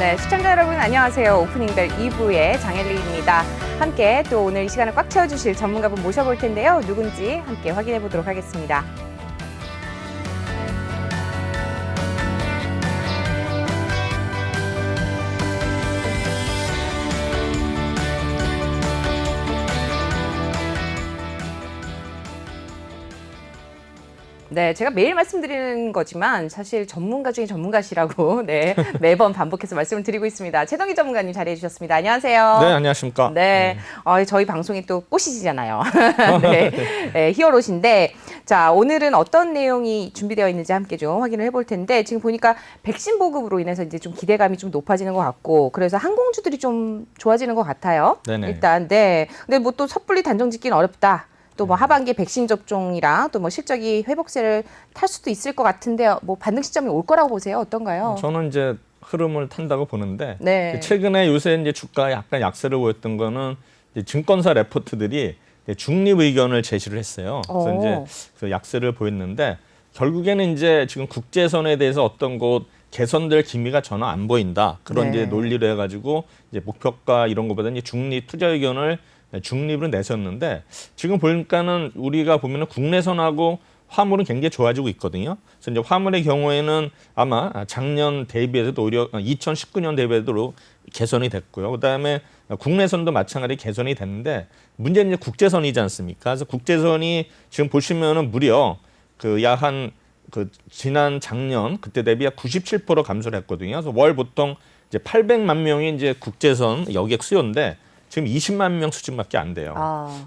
네, 시청자 여러분 안녕하세요. 오프닝벨 2부의 장엘리입니다. 함께 또 오늘 이 시간을 꽉 채워주실 전문가분 모셔볼 텐데요. 누군지 함께 확인해 보도록 하겠습니다. 네, 제가 매일 말씀드리는 거지만 사실 전문가 중에 전문가시라고 네, 매번 반복해서 말씀을 드리고 있습니다. 최동희 전문가님 자리해 주셨습니다. 안녕하세요. 네, 안녕하십니까. 네, 저희 방송이 또 꽃이시잖아요. 네, 네, 히어로신데 자, 오늘은 어떤 내용이 준비되어 있는지 함께 좀 확인을 해볼 텐데 지금 보니까 백신 보급으로 인해서 이제 좀 기대감이 좀 높아지는 것 같고 그래서 항공주들이 좀 좋아지는 것 같아요. 네네. 일단 네, 근데 뭐 또 섣불리 단정 짓기는 어렵다. 또 뭐 하반기 백신 접종이랑 또 뭐 실적이 회복세를 탈 수도 있을 것 같은데 뭐 반등 시점이 올 거라고 보세요? 어떤가요? 저는 이제 흐름을 탄다고 보는데 네. 최근에 요새 이제 주가에 약간 약세를 보였던 거는 이제 증권사 레포트들이 중립 의견을 제시를 했어요. 그래서 이제 그 약세를 보였는데 결국에는 이제 지금 국제선에 대해서 어떤 곳 개선될 기미가 전혀 안 보인다. 그런 네. 이제 논리를 해가지고 이제 목표가 이런 것보다 이제 중립 투자 의견을 중립으로 내셨는데 지금 보니까는 우리가 보면은 국내선하고 화물은 굉장히 좋아지고 있거든요. 그래서 이제 화물의 경우에는 아마 작년 대비해서도 오히려 2019년 대비해도 개선이 됐고요. 그다음에 국내선도 마찬가지 개선이 됐는데 문제는 이제 국제선이지 않습니까? 그래서 국제선이 지금 보시면은 무려 지난 작년 그때 대비 약 97% 감소를 했거든요. 그래서 월 보통 이제 800만 명이 이제 국제선 여객 수요인데 지금 20만 명 수준밖에 안 돼요.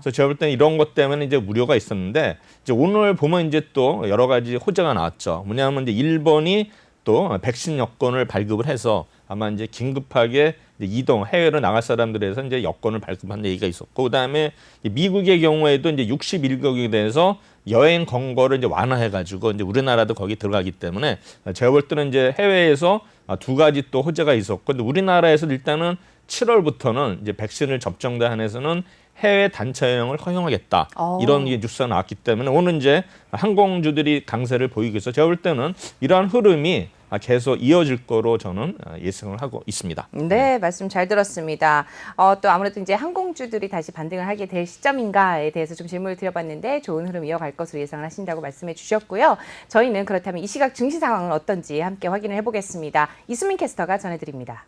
그래서 제가 볼 때는 이런 것 때문에 이제 우려가 있었는데 이제 오늘 보면 이제 또 여러 가지 호재가 나왔죠. 뭐냐면 이제 일본이 또 백신 여권을 발급을 해서 아마 이제 긴급하게 이제 해외로 나갈 사람들에서 이제 여권을 발급한 얘기가 있었고, 그다음에 미국의 경우에도 이제 61개국에 대해서 여행 권고를 이제 완화해가지고 이제 우리나라도 거기 들어가기 때문에 제가 볼 때는 이제 해외에서 두 가지 또 호재가 있었고, 근데 우리나라에서 일단은 7월부터는 이제 백신을 접종돼 한해서는 해외 단체 여행을 허용하겠다. 이런 뉴스가 나왔기 때문에 오늘 이제 항공주들이 강세를 보이고 있어. 제가 볼 때는 이러한 흐름이 계속 이어질 거로 저는 예상을 하고 있습니다. 네, 말씀 잘 들었습니다. 또 아무래도 이제 항공주들이 다시 반등을 하게 될 시점인가에 대해서 좀 질문을 드려봤는데 좋은 흐름 이어갈 것으로 예상을 하신다고 말씀해 주셨고요. 저희는 그렇다면 이 시각 증시 상황은 어떤지 함께 확인을 해보겠습니다. 이수민 캐스터가 전해드립니다.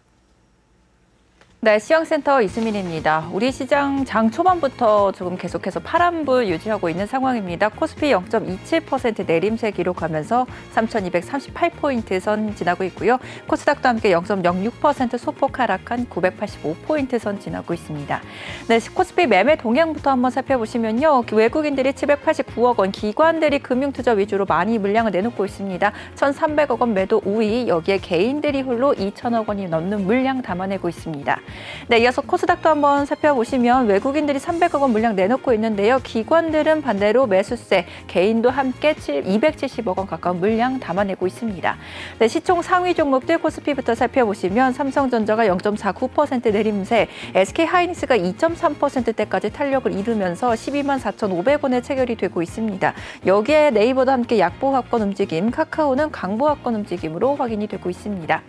네, 시황센터 이수민입니다. 우리 시장 장 초반부터 조금 계속해서 파란불 유지하고 있는 상황입니다. 코스피 0.27% 내림세 기록하면서 3,238포인트 선 지나고 있고요. 코스닥도 함께 0.06% 소폭 하락한 985포인트 선 지나고 있습니다. 네, 코스피 매매 동향부터 한번 살펴보시면요. 외국인들이 789억 원, 기관들이 금융투자 위주로 많이 물량을 내놓고 있습니다. 1,300억 원 매도 우위, 여기에 개인들이 홀로 2,000억 원이 넘는 물량 담아내고 있습니다. 네, 이어서 코스닥도 한번 살펴보시면 외국인들이 300억 원 물량 내놓고 있는데요. 기관들은 반대로 매수세, 개인도 함께 270억 원 가까운 물량 담아내고 있습니다. 네, 시총 상위 종목들 코스피부터 살펴보시면 삼성전자가 0.49% 내림세, SK하이닉스가 2.3%대까지 탄력을 이루면서 12만 4,500원에 체결이 되고 있습니다. 여기에 네이버도 함께 약보합권 움직임, 카카오는 강보합권 움직임으로 확인이 되고 있습니다.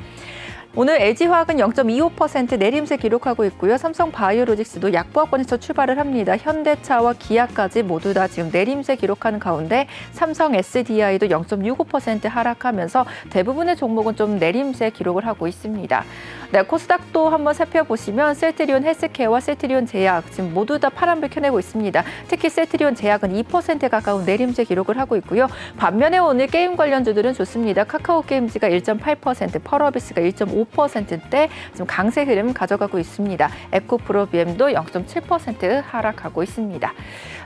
오늘 LG화학은 0.25% 내림세 기록하고 있고요. 삼성바이오로직스도 약보합권에서 출발을 합니다. 현대차와 기아까지 모두 다 지금 내림세 기록하는 가운데 삼성 SDI도 0.65% 하락하면서 대부분의 종목은 좀 내림세 기록을 하고 있습니다. 네, 코스닥도 한번 살펴보시면 셀트리온 헬스케어와 셀트리온 제약 지금 모두 다 파란불 켜내고 있습니다. 특히 셀트리온 제약은 2% 가까운 내림세 기록을 하고 있고요. 반면에 오늘 게임 관련주들은 좋습니다. 카카오게임즈가 1.8%, 펄어비스가 1.5%대 지금 강세 흐름 가져가고 있습니다. 에코프로비엠도 0.7% 하락하고 있습니다.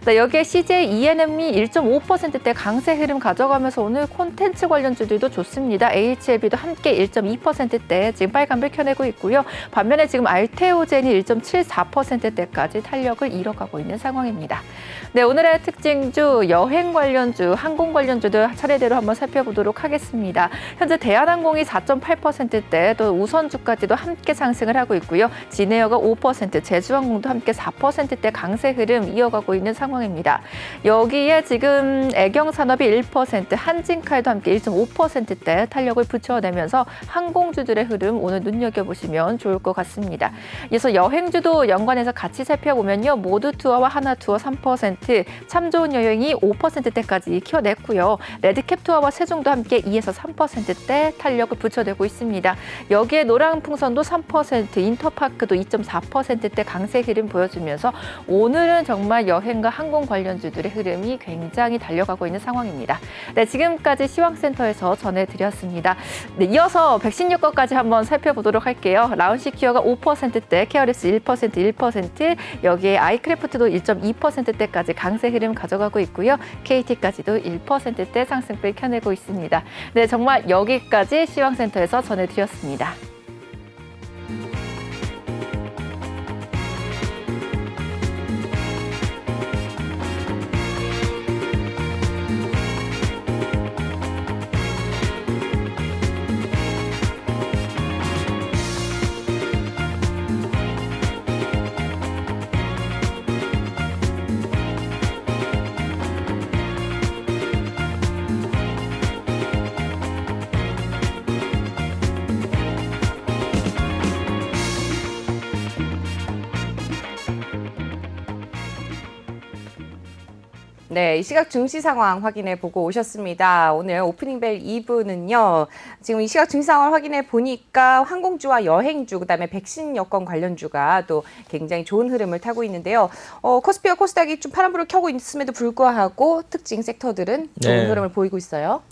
네, 여기에 CJ ENM이 1.5%대 강세 흐름 가져가면서 오늘 콘텐츠 관련주들도 좋습니다. HLB도 함께 1.2%대 지금 빨간불 켜내고 있고요. 반면에 지금 알테오젠이 1.74%대까지 탄력을 이뤄가고 있는 상황입니다. 네, 오늘의 특징주 여행 관련주, 항공 관련주들 차례대로 한번 살펴보도록 하겠습니다. 현재 대한항공이 4.8%대, 또 또 우선주까지도 함께 상승을 하고 있고요. 진에어가 5%, 제주항공도 함께 4%대 강세 흐름 이어가고 있는 상황입니다. 여기에 지금 애경산업이 1%, 한진칼도 함께 1.5%대 탄력을 붙여내면서 항공주들의 흐름 오늘 눈여겨보시면 좋을 것 같습니다. 그래서 여행주도 연관해서 같이 살펴보면요. 모두투어와 하나투어 3%, 참 좋은 여행이 5%대까지 키워냈고요. 레드캡투어와 세종도 함께 2에서 3%대 탄력을 붙여내고 있습니다. 여기에 노랑풍선도 3%, 인터파크도 2.4%대 강세 흐름 보여주면서 오늘은 정말 여행과 항공 관련주들의 흐름이 굉장히 달려가고 있는 상황입니다. 네, 지금까지 시황센터에서 전해드렸습니다. 네, 이어서 백신 여건까지 한번 살펴보도록 할게요. 라운시큐어가 5%대, 케어랩스 1%, 여기에 아이크래프트도 1.2%대까지 강세 흐름 가져가고 있고요. KT까지도 1%대 상승을 켜내고 있습니다. 네, 정말 여기까지 시황센터에서 전해드렸습니다. 네, 이 시각 증시 상황 확인해 보고 오셨습니다. 오늘 오프닝벨 2부는요. 지금 이 시각 증시 상황을 확인해 보니까 항공주와 여행주, 그다음에 백신 여건 관련주가 또 굉장히 좋은 흐름을 타고 있는데요. 코스피와 코스닥이 좀 파란불을 켜고 있음에도 불구하고 특징 섹터들은 좋은 흐름을 보이고 있어요.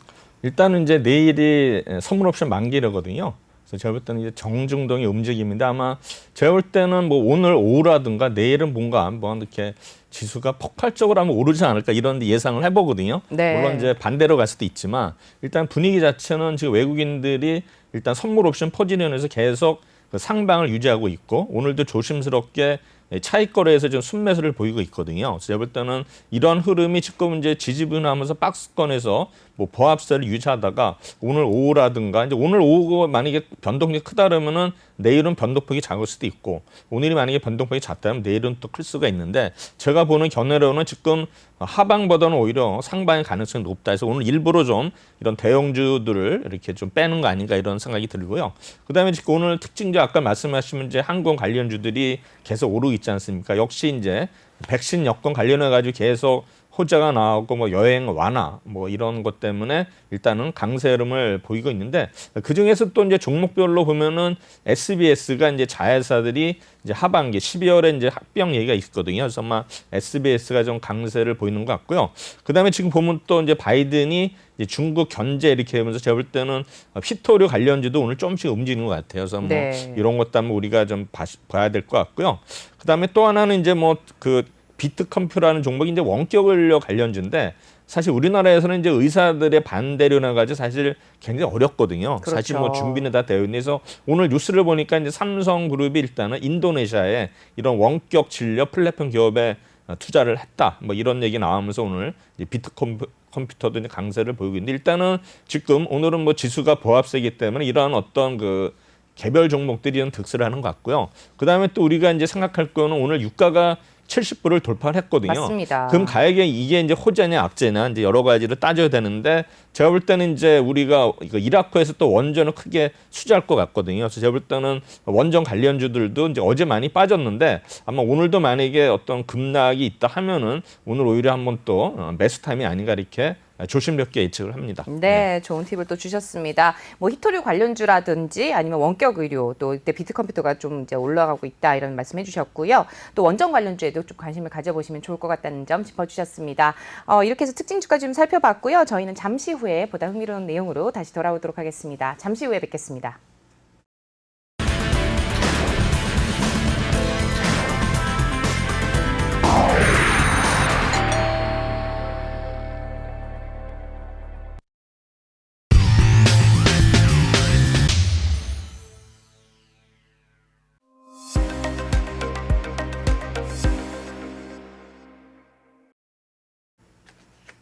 일단은 이제 내일이 선물 옵션 만기라거든요. 그래서 제가 볼 때는 이제 정중동의 움직임인데 아마 제가 볼 때는 뭐 오늘 오후라든가 내일은 뭔가 한번 이렇게 지수가 폭발적으로 한번 오르지 않을까 이런 예상을 해보거든요. 네. 물론 이제 반대로 갈 수도 있지만 일단 분위기 자체는 지금 외국인들이 일단 선물 옵션 포지션에서 계속 그 상방을 유지하고 있고 오늘도 조심스럽게 차익거래에서 좀 순매수를 보이고 있거든요. 제가 볼 때는 이런 흐름이 지금 이제 지지분하면서 박스권에서 뭐 보합세를 유지하다가 오늘 오후라든가 이제 오늘 오후가 만약에 변동폭이 크다 그러면은 내일은 변동폭이 작을 수도 있고 오늘이 만약에 변동폭이 작다면 내일은 또 클 수가 있는데 제가 보는 견해로는 지금 하방보다는 오히려 상방의 가능성이 높다 해서 오늘 일부러 좀 이런 대형주들을 이렇게 좀 빼는 거 아닌가 이런 생각이 들고요. 그다음에 지금 오늘 특징주 아까 말씀하신 이제 항공 관련주들이 계속 오르고 있지 않습니까? 역시 이제 백신 여건 관련해 가지고 계속 호재가 나오고 뭐 여행 완화 뭐 이런 것 때문에 일단은 강세 흐름을 보이고 있는데 그 중에서 또 이제 종목별로 보면은 SBS가 이제 자회사들이 이제 하반기 12월에 이제 합병 얘기가 있거든요. 그래서 아마 SBS가 좀 강세를 보이는 것 같고요. 그다음에 지금 보면 또 이제 바이든이 이제 중국 견제 이렇게 하면서 제가 볼 때는 휘토류 관련주도 오늘 조금씩 움직이는 것 같아요. 그래서 뭐 네. 이런 것도 한번 우리가 좀 봐야 될 것 같고요. 그다음에 또 하나는 이제 뭐 그 비트컴퓨라는 종목이 이제 원격 의료 관련주인데 사실 우리나라에서는 이제 의사들의 반대로 나가지고 사실 굉장히 어렵거든요. 그렇죠. 사실 뭐 준비는 다 되어 있는서 오늘 뉴스를 보니까 이제 삼성그룹이 일단은 인도네시아에 이런 원격 진료 플랫폼 기업에 투자를 했다. 뭐 이런 얘기 나오면서 오늘 이제 비트컴퓨터도 이제 강세를 보이고 있는데 일단은 지금 오늘은 뭐 지수가 보합세이기 때문에 이러한 어떤 그 개별 종목들이 좀 득세를 하는 것 같고요. 그다음에 또 우리가 이제 생각할 거는 오늘 유가가 70불을 돌파를 했거든요. 맞습니다. 그럼 가액에 이게 이제 호재냐 악재냐 이제 여러 가지를 따져야 되는데 제가 볼 때는 이제 우리가 이거 이라크에서 또 원전을 크게 수주할 것 같거든요. 그래서 제가 볼 때는 원전 관련주들도 이제 어제 많이 빠졌는데 아마 오늘도 만약에 어떤 급락이 있다 하면은 오늘 오히려 한번 또 매수 타임이 아닌가 이렇게 조심스럽게 예측을 합니다. 네, 좋은 팁을 또 주셨습니다. 뭐 히토류 관련주라든지 아니면 원격 의료 또 이때 비트컴퓨터가 좀 이제 올라가고 있다 이런 말씀해 주셨고요. 또 원전 관련주에도 좀 관심을 가져보시면 좋을 것 같다는 점 짚어주셨습니다. 이렇게 해서 특징주까지 좀 살펴봤고요. 저희는 잠시 후에 보다 흥미로운 내용으로 다시 돌아오도록 하겠습니다. 잠시 후에 뵙겠습니다.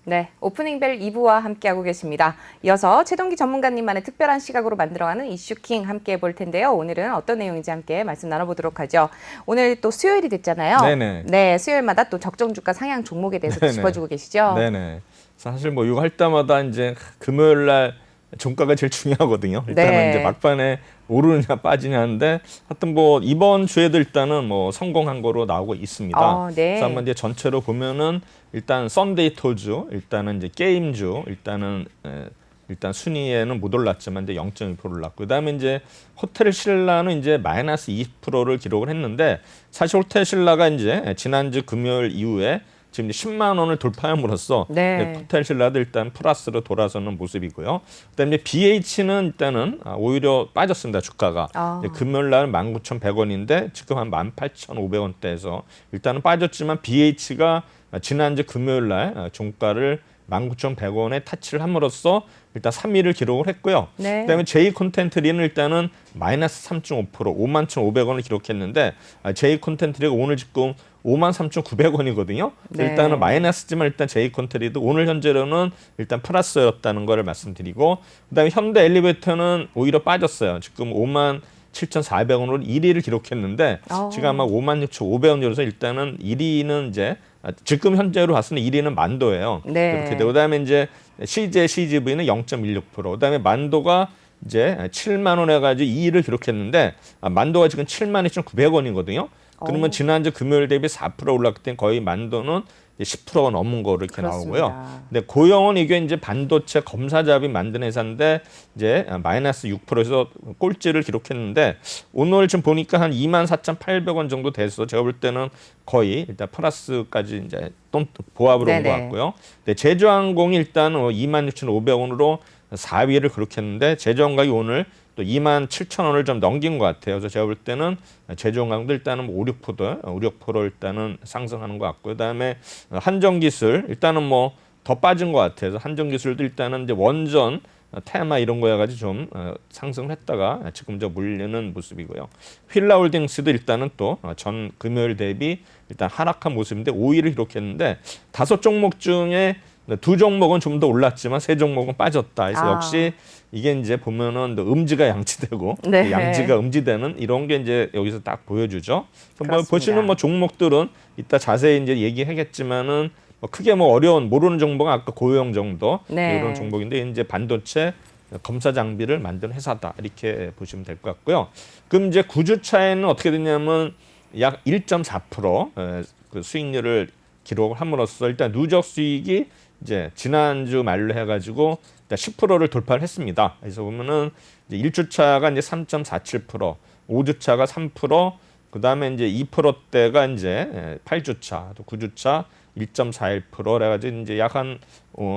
네, 오프닝벨 2부와 함께하고 계십니다. 이어서 최동기 전문가님만의 특별한 시각으로 만들어가는 이슈킹 함께 해볼 텐데요. 오늘은 어떤 내용인지 함께 말씀 나눠보도록 하죠. 오늘 또 수요일이 됐잖아요. 네네. 네, 수요일마다 또 적정주가 상향 종목에 대해서 네네. 짚어주고 계시죠. 네네. 사실 뭐 이거 할 때마다 이제 금요일 날 종가가 제일 중요하거든요. 일단은 네. 이제 막판에 오르느냐 빠지냐 하는데 하여튼 뭐 이번 주에도 일단은 뭐 성공한 거로 나오고 있습니다. 네. 그래서 한번 이제 전체로 보면은 일단 썬데이 토주, 일단은 이제 게임주, 일단 순위에는 못 올랐지만 이제 0.2% 올랐고 그다음에 이제 호텔 신라는 이제 마이너스 20%를 기록을 했는데 사실 호텔 신라가 이제 지난주 금요일 이후에 지금 10만 원을 돌파함으로써 네. 호텔 신라도 일단 플러스로 돌아서는 모습이고요. 그다음에 BH는 일단은 오히려 빠졌습니다. 주가가. 금요일 날 19,100원인데 지금 한 18,500원대에서 일단은 빠졌지만 BH가 지난주 금요일 날 종가를 19,100원에 타치를 함으로써 일단 3위를 기록을 했고요. 네. 그다음에 J콘텐트리는 일단은 마이너스 3.5% 51,500원을 기록했는데 J콘텐트리가 오늘 지금 53,900원이거든요. 네. 일단은 마이너스지만 일단 J콘텐트리도 오늘 현재로는 일단 플러스였다는 거를 말씀드리고 그다음에 현대 엘리베이터는 오히려 빠졌어요. 지금 57,400원으로 1위를 기록했는데 지금 아마 56,500원이라서 일단은 1위는 이제 지금 현재로 봤을 때 1위는 만도예요. 네. 그렇게 되고 그다음에 이제 CJCGV는 0.16%, 그다음에 만도가 이제 7만 원 해가지고 2위를 기록했는데 만도가 지금 72,900원이거든요. 그러면 지난주 금요일 대비 4% 올랐기 때문에 거의 만도는 10%가 넘은 거로 이렇게 그렇습니다. 나오고요. 근데 고영은 이게 이제 반도체 검사잡이 만든 회사인데 이제 마이너스 6%에서 꼴찌를 기록했는데 오늘 지금 보니까 한 24,800원 정도 돼서 제가 볼 때는 거의 일단 플러스까지 이제 또 보합으로 온 것 같고요. 근데 제주항공이 일단 26,500원으로 4위를 기록했는데 제주항공이 오늘 또 27,000원을 좀 넘긴 것 같아요. 그래서 제가 볼 때는 제주항공도 일단은 5, 6% 일단은 상승하는 것 같고요. 그다음에 한정기술 일단은 뭐 더 빠진 것 같아요. 그래서 한정기술도 일단은 이제 원전 테마 이런 거여 가지고 좀 상승을 했다가 지금 이제 물리는 모습이고요. 휠라홀딩스도 일단은 또 전 금요일 대비 일단 하락한 모습인데 5위를 기록했는데 5종목 중에 2종목은 좀 더 올랐지만 3종목은 빠졌다. 그래서 역시 이게 이제 보면은 음지가 양지되고 네. 양지가 음지되는 이런 게 이제 여기서 딱 보여주죠. 뭐 그렇습니다. 보시는 뭐 종목들은 이따 자세히 이제 얘기하겠지만은 뭐 크게 뭐 어려운 모르는 종목은 아까 고용 정도 네. 이런 종목인데 이제 반도체 검사 장비를 만드는 회사다 이렇게 보시면 될 것 같고요. 그럼 이제 9주차에는 어떻게 되냐면 약 1.4% 그 수익률을 기록을 함으로써 일단 누적 수익이 이제 지난주 말로 해가지고 10%를 돌파를 했습니다. 그래서 보면은 이제 1주차가 이제 3.47%, 5주차가 3%, 그 다음에 이제 2%대가 이제 8주차, 또 9주차 1.41% 그래가지고 이제 약 한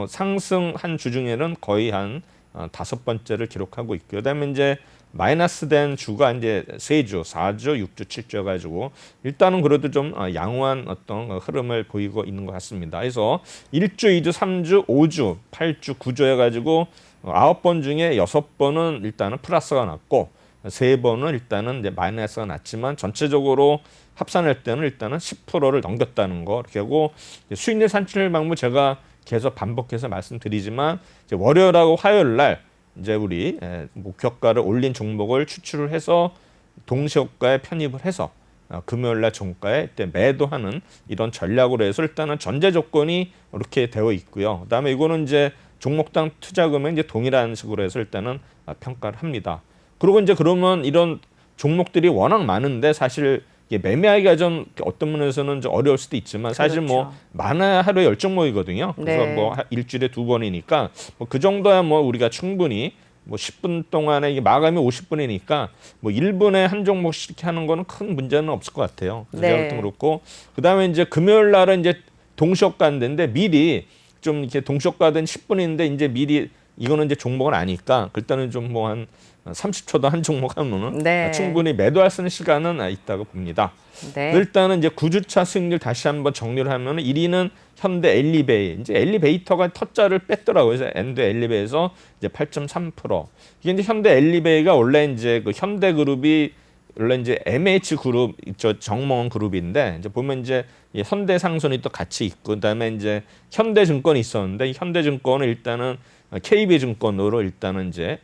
상승한 주 중에는 거의 한 5번째를 기록하고 있고요. 그다음에 이제 마이너스된 주가 이제 3주, 4주, 6주, 7주 해가지고 일단은 그래도 좀 양호한 어떤 흐름을 보이고 있는 것 같습니다. 그래서 1주, 2주, 3주, 5주, 8주, 9주 해가지고 9번 중에 6번은 일단은 플러스가 났고 3번은 일단은 이제 마이너스가 났지만 전체적으로 합산할 때는 일단은 10%를 넘겼다는 거 이렇게 하고 수익률 산출 방법 제가 계속 반복해서 말씀드리지만 이제 월요일하고 화요일 날 이제 우리 목표가를 올린 종목을 추출을 해서 동시효과에 편입을 해서 금요일날 종가에 매도하는 이런 전략으로 해서 일단은 전제 조건이 이렇게 되어 있고요. 그다음에 이거는 이제 종목당 투자금은 이제 동일한 식으로 해서 일단은 평가를 합니다. 그리고 이제 그러면 이런 종목들이 워낙 많은데 사실 매매하기가 좀 어떤 면에서는 좀 어려울 수도 있지만 사실 그렇죠. 뭐 많아야 하루에 10종목이거든요. 그래서 네. 뭐 일주일에 2번이니까 뭐 그 정도야 뭐 우리가 충분히 뭐 10분 동안에 이게 마감이 50분이니까 뭐 1분에 한 종목씩 이렇게 하는 거는 큰 문제는 없을 것 같아요. 네. 제가 볼 땐 그렇고 그다음에 이제 금요일 날은 이제 동시효과인데 미리 좀 이렇게 동시효과된 10분인데 이제 미리 이거는 이제 종목은 아니까 그때는 좀 뭐 한 30초도 한 종목 하면은 네. 충분히 매도할 수 있는 시간은 있다고 봅니다. 네. 일단은 이제 9주차 수익률 다시 한번 정리를 하면 1위는 현대 엘리베이. 이제 엘리베이터가 터자를 뺐더라고요. 그래서 현대 엘리베이에서 이제 8.3%. 이게 이제 현대 엘리베이가 원래 이제 그 현대그룹이 원래 이제 MH 그룹 있죠. 정몽원 그룹인데 이제 보면 이제 현대상선이 또 같이 있고 그다음에 이제 현대증권이 있었는데 이 현대증권은 일단은 KB증권으로 일단은 이제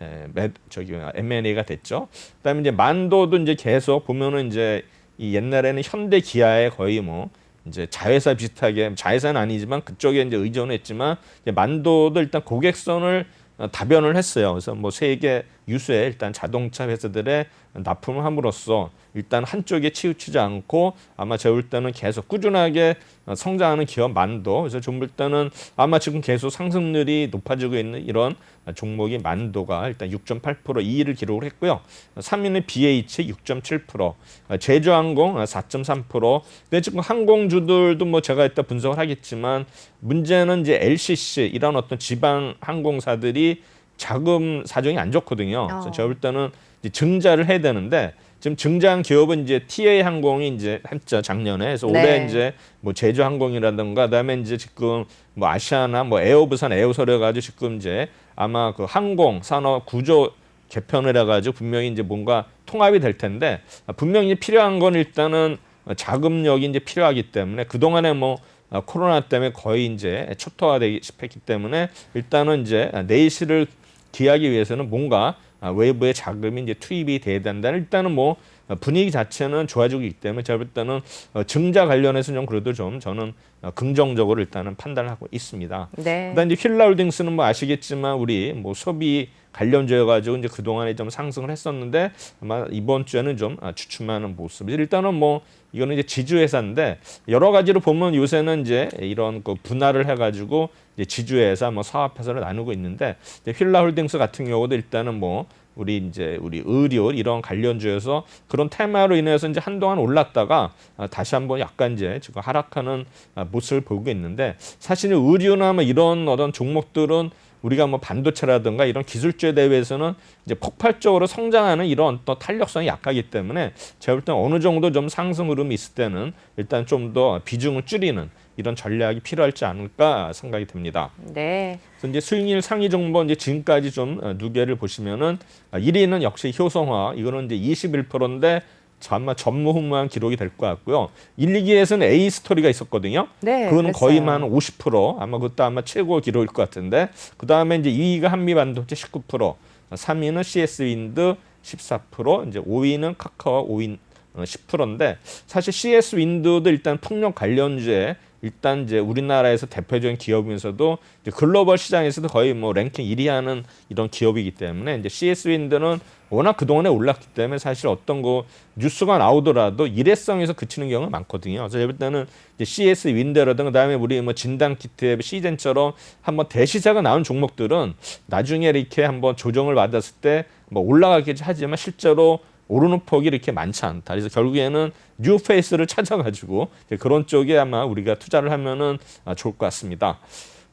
M&A가 됐죠. 그다음에 이제 만도도 이제 계속 보면은 이제 이 옛날에는 현대기아에 거의 뭐 이제 자회사 비슷하게 자회사는 아니지만 그쪽에 이제 의존했지만 이제 만도도 일단 고객선을 다변을 했어요. 그래서 뭐 세계 유수의 일단 자동차 회사들의 납품을 함으로써 일단 한쪽에 치우치지 않고 아마 제가 볼 때는 계속 꾸준하게 성장하는 기업 만도. 그래서 좀 볼 때는 아마 지금 계속 상승률이 높아지고 있는 이런 종목이 만도가 일단 6.8% 2위를 기록을 했고요. 3위는 BH 6.7%, 제주항공 4.3%. 근데 지금 항공주들도 뭐 제가 이따 분석을 하겠지만 문제는 이제 LCC 이런 어떤 지방 항공사들이 자금 사정이 안 좋거든요. 그래서 제가 볼 때는 이제 증자를 해야 되는데 지금 증자한 기업은 이제 TA 항공이 이제 했죠 작년에. 그래서 올해 이제 뭐 제주항공이라든가 그다음에 이제 지금 뭐 아시아나 뭐 에어부산 에어서를 해가지고 지금 이제 아마 그 항공 산업 구조 개편을 해가지고 분명히 이제 뭔가 통합이 될 텐데 분명히 필요한 건 일단은 자금력이 이제 필요하기 때문에 그 동안에 뭐 코로나 때문에 거의 이제 초토화되기 했기 때문에 일단은 이제 내실을 기하기 위해서는 뭔가 외부의 자금이 이제 투입이 돼야 된다는 일단은 뭐 분위기 자체는 좋아지고 있기 때문에 제가 볼 때는 증자 관련해서는 좀 그래도 좀 저는 긍정적으로 일단은 판단을 하고 있습니다. 네. 그다음에 이제 휠라홀딩스는 뭐 아시겠지만 우리 뭐 소비 관련주여가지고 이제 그 동안에 좀 상승을 했었는데 아마 이번 주에는 좀 주춤하는 모습. 일단은 뭐 이거는 이제 지주회사인데 여러 가지로 보면 요새는 이제 이런 그 분할을 해가지고 이제 지주회사 뭐 사업회사를 나누고 있는데 휠라홀딩스 같은 경우도 일단은 뭐 우리 의료 이런 관련주에서 그런 테마로 인해서 이제 한동안 올랐다가 다시 한번 약간 이제 지금 하락하는 모습을 보고 있는데 사실 의료나 뭐 이런 어떤 종목들은 우리가 뭐 반도체라든가 이런 기술주에 대해서는 이제 폭발적으로 성장하는 이런 또 탄력성이 약하기 때문에 제가 볼 때는 어느 정도 좀 상승 흐름이 있을 때는 일단 좀 더 비중을 줄이는 이런 전략이 필요할지 않을까 생각이 듭니다. 네. 그래서 이제 수익률 상위 정보 이제 지금까지 좀 누계를 보시면은 1위는 역시 효성화 이거는 이제 21%인데 아마 전무후무한 기록이 될 것 같고요. 1, 2기에서는 A 스토리가 있었거든요. 네, 그거는 거의 그랬어요. 한 50% 아마 그것도 아마 최고 기록일 것 같은데 그 다음에 이제 2위가 한미반도체 19%, 3위는 CS윈드 14%, 이제 5위는 카카오 5위 10%인데 사실 CS윈드도 일단 풍력 관련주에 일단 이제 우리나라에서 대표적인 기업이면서도 이제 글로벌 시장에서도 거의 뭐 랭킹 1위 하는 이런 기업이기 때문에 이제 CS윈드는 워낙 그동안에 올랐기 때문에 사실 어떤 거 뉴스가 나오더라도 일회성에서 그치는 경우가 많거든요. 그래서 일단은 이제 CS윈드라든가 그다음에 우리 뭐 진단키트의 시젠처럼 한번 대시세가 나온 종목들은 나중에 이렇게 한번 조정을 받았을 때 뭐 올라가겠지 하지만 실제로 오르는 폭이 이렇게 많지 않다. 그래서 결국에는 뉴페이스를 찾아가지고 그런 쪽에 아마 우리가 투자를 하면은 좋을 것 같습니다.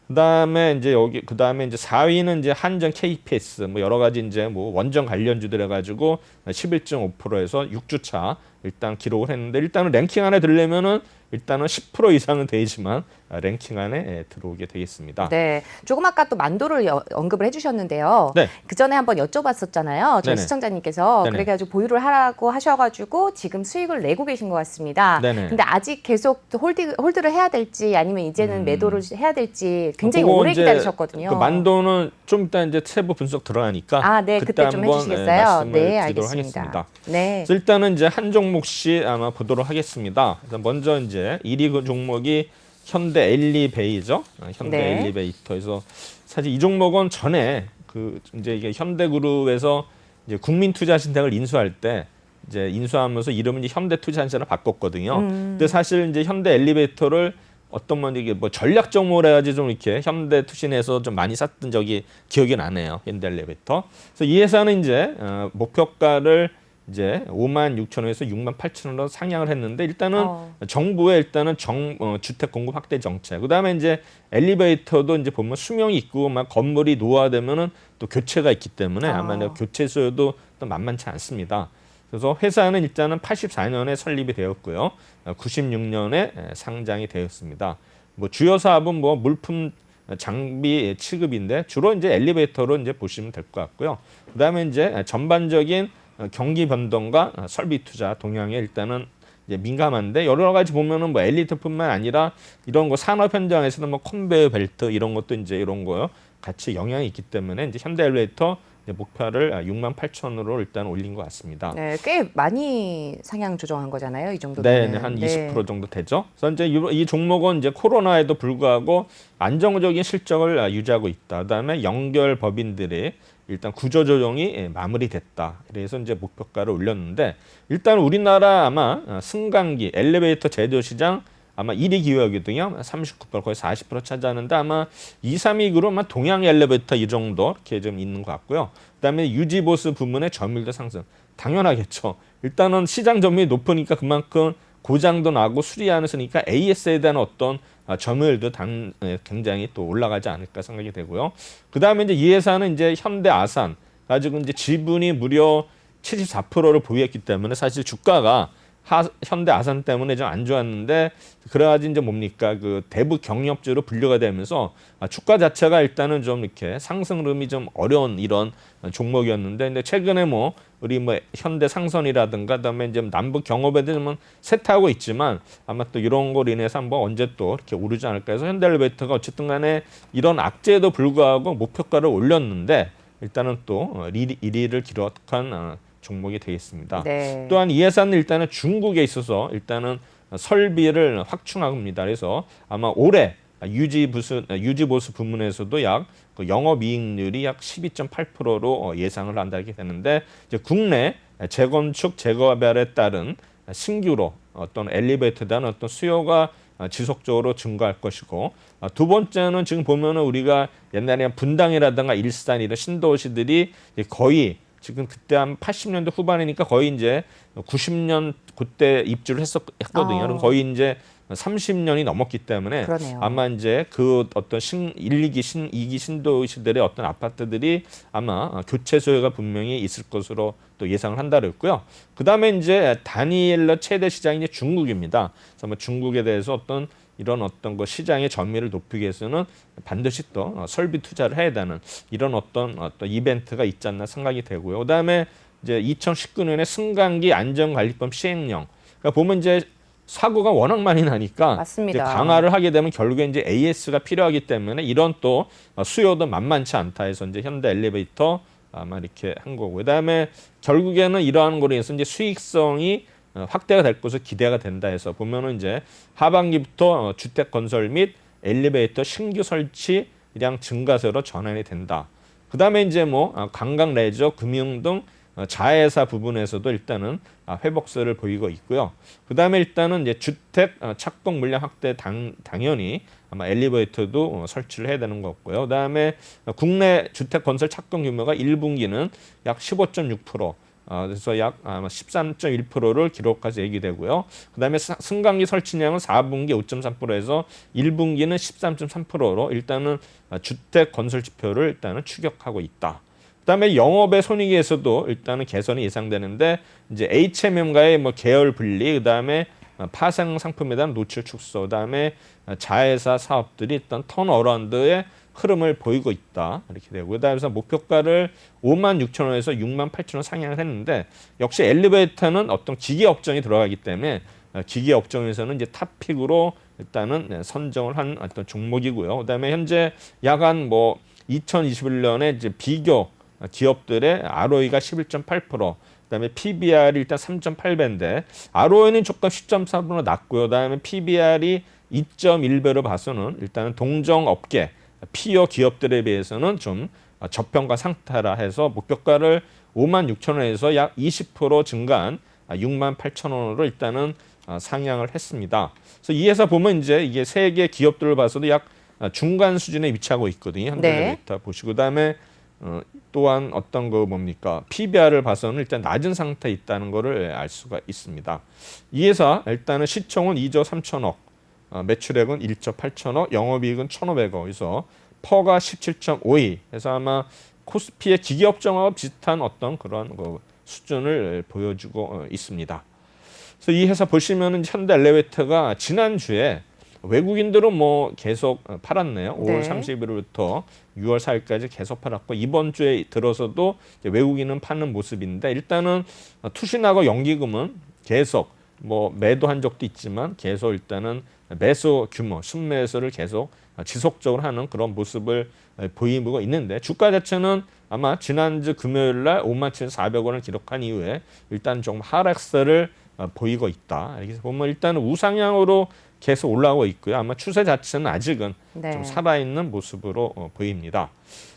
그다음에 이제 4위는 이제 한전 KPS 뭐 여러 가지 이제 뭐 원전 관련주들 해가지고 11.5%에서 6주차 일단 기록을 했는데 일단은 랭킹 안에 들려면은 일단은 10% 이상은 되지만 랭킹 안에 들어오게 되겠습니다. 네, 조금 아까 또 만도를 언급을 해주셨는데요. 네. 그 전에 한번 여쭤봤었잖아요. 저희 네네. 시청자님께서 네네. 그래가지고 보유를 하라고 하셔가지고 지금 수익을 내고 계신 것 같습니다. 네네. 근데 아직 계속 홀드를 해야 될지 아니면 이제는 매도를 해야 될지 굉장히 그거 오래 이제 기다리셨거든요. 그 만도는 좀 이따 이제 세부 분석 들어가니까 네, 그때 좀 한번 해주시겠어요? 말씀을 네, 드리도록 알겠습니다. 하겠습니다. 네. 그래서 일단은 이제 한 종목씩 아마 보도록 하겠습니다. 그래서 먼저 이제 1위 그 종목이 현대 엘리베이죠. 현대 네. 엘리베이터에서 사실 이 종목은 전에 그 이제 이게 현대그룹에서 이제 국민투자신탁을 인수할 때 이제 인수하면서 이름은 이제 현대투자신탁으로 바꿨거든요. 근데 사실 이제 현대 엘리베이터를 어떤 분 이게 뭐 전략적으로 해야지 좀 이렇게 현대투신에서 좀 많이 샀던 적이 기억이 나네요. 현대 엘리베이터. 그래서 이 회사는 이제 목표가를 이제 56,000원에서 68,000원으로 상향을 했는데 일단은 정부의 일단은 주택 공급 확대 정책. 그다음에 이제 엘리베이터도 이제 보면 수명이 있고 막 건물이 노화되면은 또 교체가 있기 때문에 아마 교체 수요도 또 만만치 않습니다. 그래서 회사는 일단은 84년에 설립이 되었고요. 96년에 상장이 되었습니다. 뭐 주요 사업은 뭐 물품 장비 취급인데 주로 이제 엘리베이터로 이제 보시면 될 것 같고요. 그다음에 이제 전반적인 경기 변동과 설비 투자 동향에 일단은 이제 민감한데 여러 가지 보면은 뭐 엘리트뿐만 아니라 이런 거 산업 현장에서는 뭐 컨베이어 벨트 이런 것도 이제 이런 거 같이 영향이 있기 때문에 이제 현대엘리베이터 목표를 68,000으로 일단 올린 것 같습니다. 네, 꽤 많이 상향 조정한 거잖아요. 이 정도 네, 되면. 한 20% 정도 되죠. 그래서 이제 이 종목은 이제 코로나에도 불구하고 안정적인 실적을 유지하고 있다. 그다음에 연결 법인들이 일단 구조 조정이 마무리됐다. 그래서 이제 목표가를 올렸는데 일단 우리나라 아마 승강기 엘리베이터 제조 시장 아마 1위 기업이거든요. 39% 거의 40% 차지하는데 아마 2, 3위로 동양 엘리베이터 이 정도 이렇게 좀 있는 것 같고요. 그다음에 유지 보수 부문의 점유율도 상승. 당연하겠죠. 일단은 시장 점유율이 높으니까 그만큼 고장도 나고 수리하는 쓰니까 AS에 대한 어떤 점유율도 굉장히 또 올라가지 않을까 생각이 되고요. 그다음에 이제 이 회사는 이제 현대 아산 가지고 이제 지분이 무려 74%를 보유했기 때문에 사실 주가가 현대 아산 때문에 좀 안 좋았는데 그래가지고 이제 뭡니까 그 대부 경력주로 분류가 되면서 주가 자체가 일단은 좀 이렇게 상승 흐름이 좀 어려운 이런 종목이었는데 근데 최근에 뭐 우리 뭐 현대 상선이라든가 그다음에 이제 남북 경업에대해서는 쇠퇴하고 있지만 아마 또 이런 거로 인해서 한번 언제 또 이렇게 오르지 않을까 해서 현대엘리베이터가 어쨌든간에 이런 악재에도 불구하고 목표가를 올렸는데 일단은 또 1위를 기록한 종목이 되겠습니다. 네. 또한 이 회사는 일단은 중국에 있어서 일단은 설비를 확충합니다. 그래서 아마 올해 유지 보수 부문에서도 약 영업이익률이 약 12.8%로 예상을 한다게 되는데 이제 국내 재건축 재개발에 따른 신규로 어떤 엘리베이터에 대한 어떤 수요가 지속적으로 증가할 것이고 두 번째는 지금 보면은 우리가 옛날에 분당이라든가 일산 이런 신도시들이 거의 지금 그때 한 80년대 후반이니까 거의 이제 90년 그때 입주를 했거든요. 그럼 거의 이제 30년이 넘었기 때문에 그러네요. 아마 이제 그 어떤 1, 2기 신도시들의 어떤 아파트들이 아마 교체 수요가 분명히 있을 것으로 또 예상을 한다 그랬고요. 그다음에 이제 다니엘러 최대 시장이 이제 중국입니다. 그래서 뭐 중국에 대해서 어떤 이런 어떤 그 시장의 점유율을 높이기 위해서는 반드시 또 설비 투자를 해야 되는 이런 어떤 이벤트가 있지 않나 생각이 되고요. 그다음에 이제 2019년에 승강기 안전관리법 시행령. 그러니까 보면 이제 사고가 워낙 많이 나니까 맞습니다. 이제 강화를 하게 되면 결국에 이제 AS가 필요하기 때문에 이런 또 수요도 만만치 않다 해서 이제 현대 엘리베이터 아마 이렇게 한 거고. 그다음에 결국에는 이러한 거로 인해서 이제 수익성이 확대가 될 것으로 기대가 된다 해서 보면은 이제 하반기부터 주택 건설 및 엘리베이터 신규 설치량 증가세로 전환이 된다. 그다음에 이제 뭐 관광 레저 금융 등 자회사 부분에서도 일단은 회복세를 보이고 있고요. 그다음에 일단은 이제 주택 착공 물량 확대 당연히 아마 엘리베이터도 설치를 해야 되는 것 같고요. 그다음에 국내 주택 건설 착공 규모가 1분기는 약 15.6%. 그래서 약 아마 13.1%를 기록까지 얘기되고요. 그다음에 승강기 설치량은 4분기 5.3%에서 1분기는 13.3%로 일단은 주택 건설 지표를 일단은 추격하고 있다. 그다음에 영업의 손익에서도 일단은 개선이 예상되는데 이제 HMM과의 뭐 계열 분리, 그다음에 파생 상품에 대한 노출 축소, 그다음에 자회사 사업들이 일단 턴어라운드의 흐름을 보이고 있다 이렇게 되고 그다음에 목표가를 56,000원에서 68,000원 상향을 했는데 역시 엘리베이터는 어떤 기계 업종이 들어가기 때문에 기계 업종에서는 이제 탑픽으로 일단은 선정을 한 어떤 종목이고요. 그다음에 현재 약간 뭐 2021년에 이제 비교 기업들의 ROE가 11.8%, 그다음에 PBR이 일단 3.8배인데 ROE는 조금 10.4% 낮고요. 그다음에 PBR이 2.1배로 봐서는 일단은 동종 업계 피어 기업들에 비해서는 좀 저평가 상태라 해서 목표가를 56,000원에서 약 20% 증가한 68,000원으로 일단은 상향을 했습니다. 그래서 이 회사 보면 이제 이게 세계 기업들을 봐서도 약 중간 수준에 위치하고 있거든요. 현대엘리베이터 보시고 그다음에 또한 어떤 거 뭡니까 PBR을 봐서는 일단 낮은 상태에 있다는 것을 알 수가 있습니다. 이 회사 일단은 시총은 2조 3천억, 매출액은 1조 8천억, 영업이익은 1,500억, 그래서 퍼가 17.52, 해서 아마 코스피의 기계업종하고 비슷한 어떤 그런 수준을 보여주고 있습니다. 그래서 이 회사 보시면은 현대 엘리베이터가 지난주에 외국인들은 뭐 계속 팔았네요. 네. 5월 30일부터 6월 4일까지 계속 팔았고 이번 주에 들어서도 외국인은 파는 모습인데 일단은 투신하고 연기금은 계속 뭐 매도한 적도 있지만 계속 일단은 매수 규모, 순매수를 계속 지속적으로 하는 그런 모습을 보이고 있는데 주가 자체는 아마 지난주 금요일 날 57,400원을 기록한 이후에 일단 좀 하락세를 보이고 있다. 이렇게 보면 일단은 우상향으로 계속 올라오고 있고요. 아마 추세 자체는 아직은 네. 좀 살아있는 모습으로 보입니다.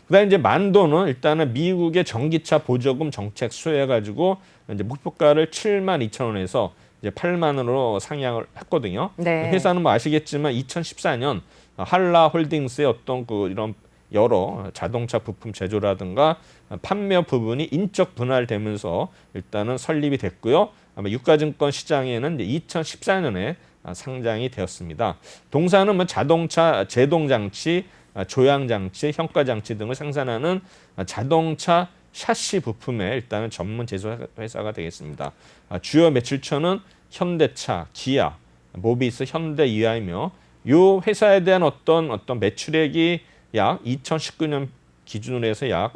그다음에 이제 만도는 일단은 미국의 전기차 보조금 정책 수혜해가지고 이제 목표가를 72,000원에서 이제 8만원으로 상향을 했거든요. 네. 회사는 뭐 아시겠지만 2014년 한라홀딩스의 어떤 그 이런 여러 자동차 부품 제조라든가 판매 부분이 인적 분할되면서 일단은 설립이 됐고요. 아마 유가증권 시장에는 이제 2014년에 상장이 되었습니다. 동사는 뭐 자동차 제동장치, 조향장치, 현가장치 등을 생산하는 자동차 샤시 부품의 일단은 전문 제조 회사가 되겠습니다. 주요 매출처는 현대차, 기아, 모비스, 현대, 이하이며 이 회사에 대한 어떤 매출액이 약 2019년 기준으로 해서 약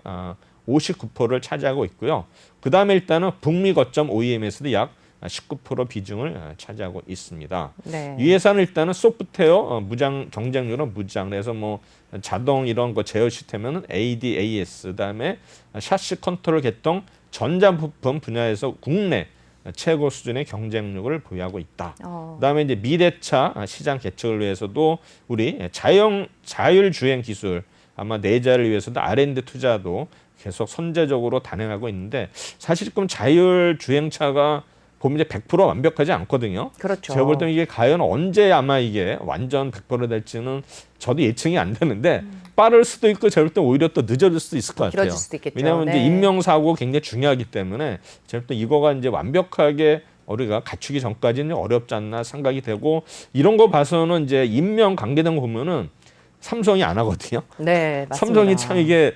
59%를 차지하고 있고요. 그 다음에 일단은 북미 거점 OEM에서도 약 19% 비중을 차지하고 있습니다. 네. 이 회사는 일단은 소프트웨어 무장 경쟁률은 무장. 그래서 뭐 자동 이런 거 제어 시스템은 ADAS, 그다음에 샤시 컨트롤 계통 전자부품 분야에서 국내 최고 수준의 경쟁력을 보유하고 있다. 그다음에 이제 미래차 시장 개척을 위해서도 우리 자율주행 기술 아마 내자를 위해서도 R&D 투자도 계속 선제적으로 단행하고 있는데 사실 지금 자율주행차가 보면 이제 100% 완벽하지 않거든요. 그렇죠. 제가 볼 때는 이게 과연 언제 아마 이게 완전 100% 될지는 저도 예측이 안 되는데 빠를 수도 있고 제가 볼 때 오히려 또 늦어질 수도 있을 것 같아요. 길어질 수도 있겠죠. 왜냐하면 네. 이제 인명사고가 굉장히 중요하기 때문에 제가 볼 때 이거가 이제 완벽하게 우리가 갖추기 전까지는 어렵지 않나 생각이 되고 이런 거 봐서는 이제 인명 관계된 거 보면은 삼성이 안 하거든요. 네, 맞습니다. 삼성이 참 이게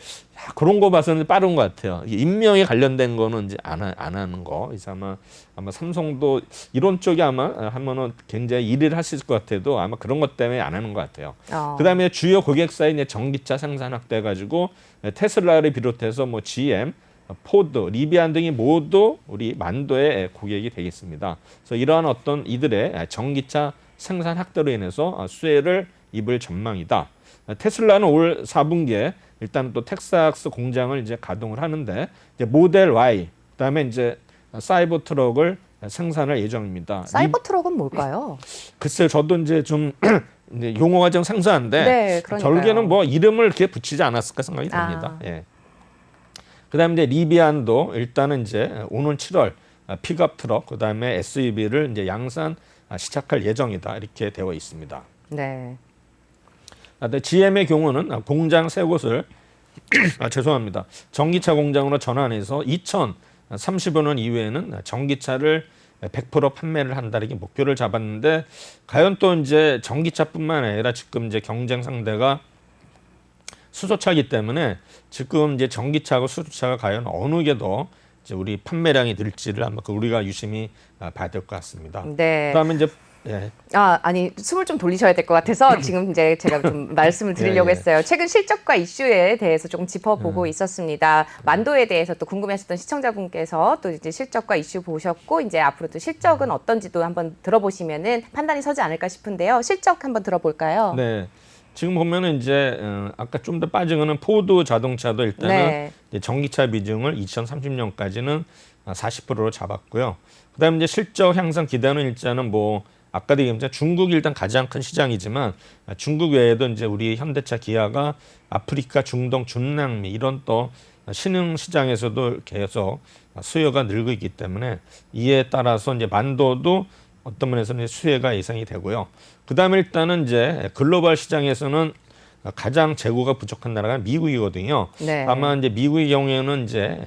그런 거 봐서는 빠른 것 같아요. 인명에 관련된 거는 이제 안 하는 거. 그래서 아마 삼성도 이런 쪽이 아마 하면은 굉장히 일을 할 수 있을 것 같아도 아마 그런 것 때문에 안 하는 것 같아요. 그다음에 주요 고객사의 이제 전기차 생산 확대해가지고 테슬라를 비롯해서 뭐 GM, 포드, 리비안 등이 모두 우리 만도의 고객이 되겠습니다. 그래서 이러한 어떤 이들의 전기차 생산 확대로 인해서 수혜를 입을 전망이다. 테슬라는 올 4분기에 일단 또 텍사스 공장을 이제 가동을 하는데 이제 모델 Y 그다음에 이제 사이버 트럭을 생산할 예정입니다. 사이버 트럭은 뭘까요? 글쎄요, 저도 이제 좀 이제 용어가 좀 생소한데 네, 그러니까요. 결국에는 뭐 이름을 이렇게 붙이지 않았을까 생각이 듭니다. 예. 그다음에 이제 리비안도 일단은 이제 오는 7월 픽업 트럭 그다음에 SUV를 이제 양산 시작할 예정이다 이렇게 되어 있습니다. 네. GM의 경우는 공장 세 곳을 죄송합니다. 전기차 공장으로 전환해서 2035년 이후에는 전기차를 100% 판매를 한다 이렇게 목표를 잡았는데 과연 또 이제 전기차뿐만 아니라 지금 이제 경쟁 상대가 수소차이기 때문에 지금 이제 전기차하고 수소차가 과연 어느 게 더 이제 우리 판매량이 늘지를 아마 우리가 유심히 봐야 될 것 같습니다. 네. 그다음에 이제 예. 아니 숨을 좀 돌리셔야 될 것 같아서 지금 이제 제가 좀 말씀을 드리려고 예. 했어요. 최근 실적과 이슈에 대해서 조금 짚어보고 있었습니다. 만도에 대해서 또 궁금해하셨던 시청자분께서 또 이제 실적과 이슈 보셨고 이제 앞으로 또 실적은 어떤지도 한번 들어보시면은 판단이 서지 않을까 싶은데요. 실적 한번 들어볼까요? 네. 지금 보면은 이제 아까 좀 더 빠진 거는 포드 자동차도 일단은 네. 이제 전기차 비중을 2030년까지는 40%로 잡았고요. 그다음에 이제 실적 향상 기대하는 일자는 뭐 아까도 얘기했지만 중국이 일단 가장 큰 시장이지만 중국 외에도 이제 우리 현대차, 기아가 아프리카, 중동, 중남미 이런 또 신흥 시장에서도 계속 수요가 늘고 있기 때문에 이에 따라서 이제 만도도 어떤 면에서는 수혜가 예상이 되고요. 그다음에 일단은 이제 글로벌 시장에서는 가장 재고가 부족한 나라가 미국이거든요. 네. 아마 이제 미국의 경우에는 이제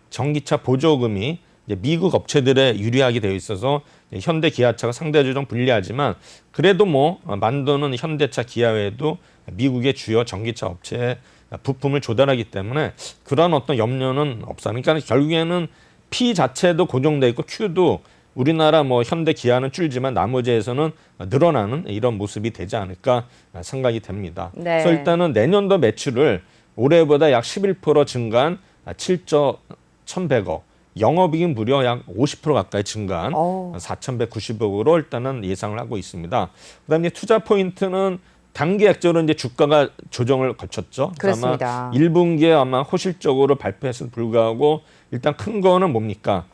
전기차 보조금이 이제 미국 업체들에 유리하게 되어 있어서 현대 기아차가 상대적으로 좀 불리하지만 그래도 뭐 만도는 현대차 기아 외에도 미국의 주요 전기차 업체에 부품을 조달하기 때문에 그런 어떤 염려는 없어요. 그러니까 결국에는 P 자체도 고정돼 있고 Q도 우리나라 뭐 현대 기아는 줄지만 나머지에서는 늘어나는 이런 모습이 되지 않을까 생각이 됩니다. 네. 그래서 일단은 내년도 매출을 올해보다 약 11% 증가한 7조 1,100억, 영업이익은 무려 약 50% 가까이 증가한 4,190억으로 일단은 예상을 하고 있습니다. 그다음에 투자 포인트는 단기 액조로 이제 주가가 조정을 거쳤죠. 그렇습니다. 아마 1분기에 아마 호실적으로 발표했음에도 불구하고 일단 큰 거는 뭡니까?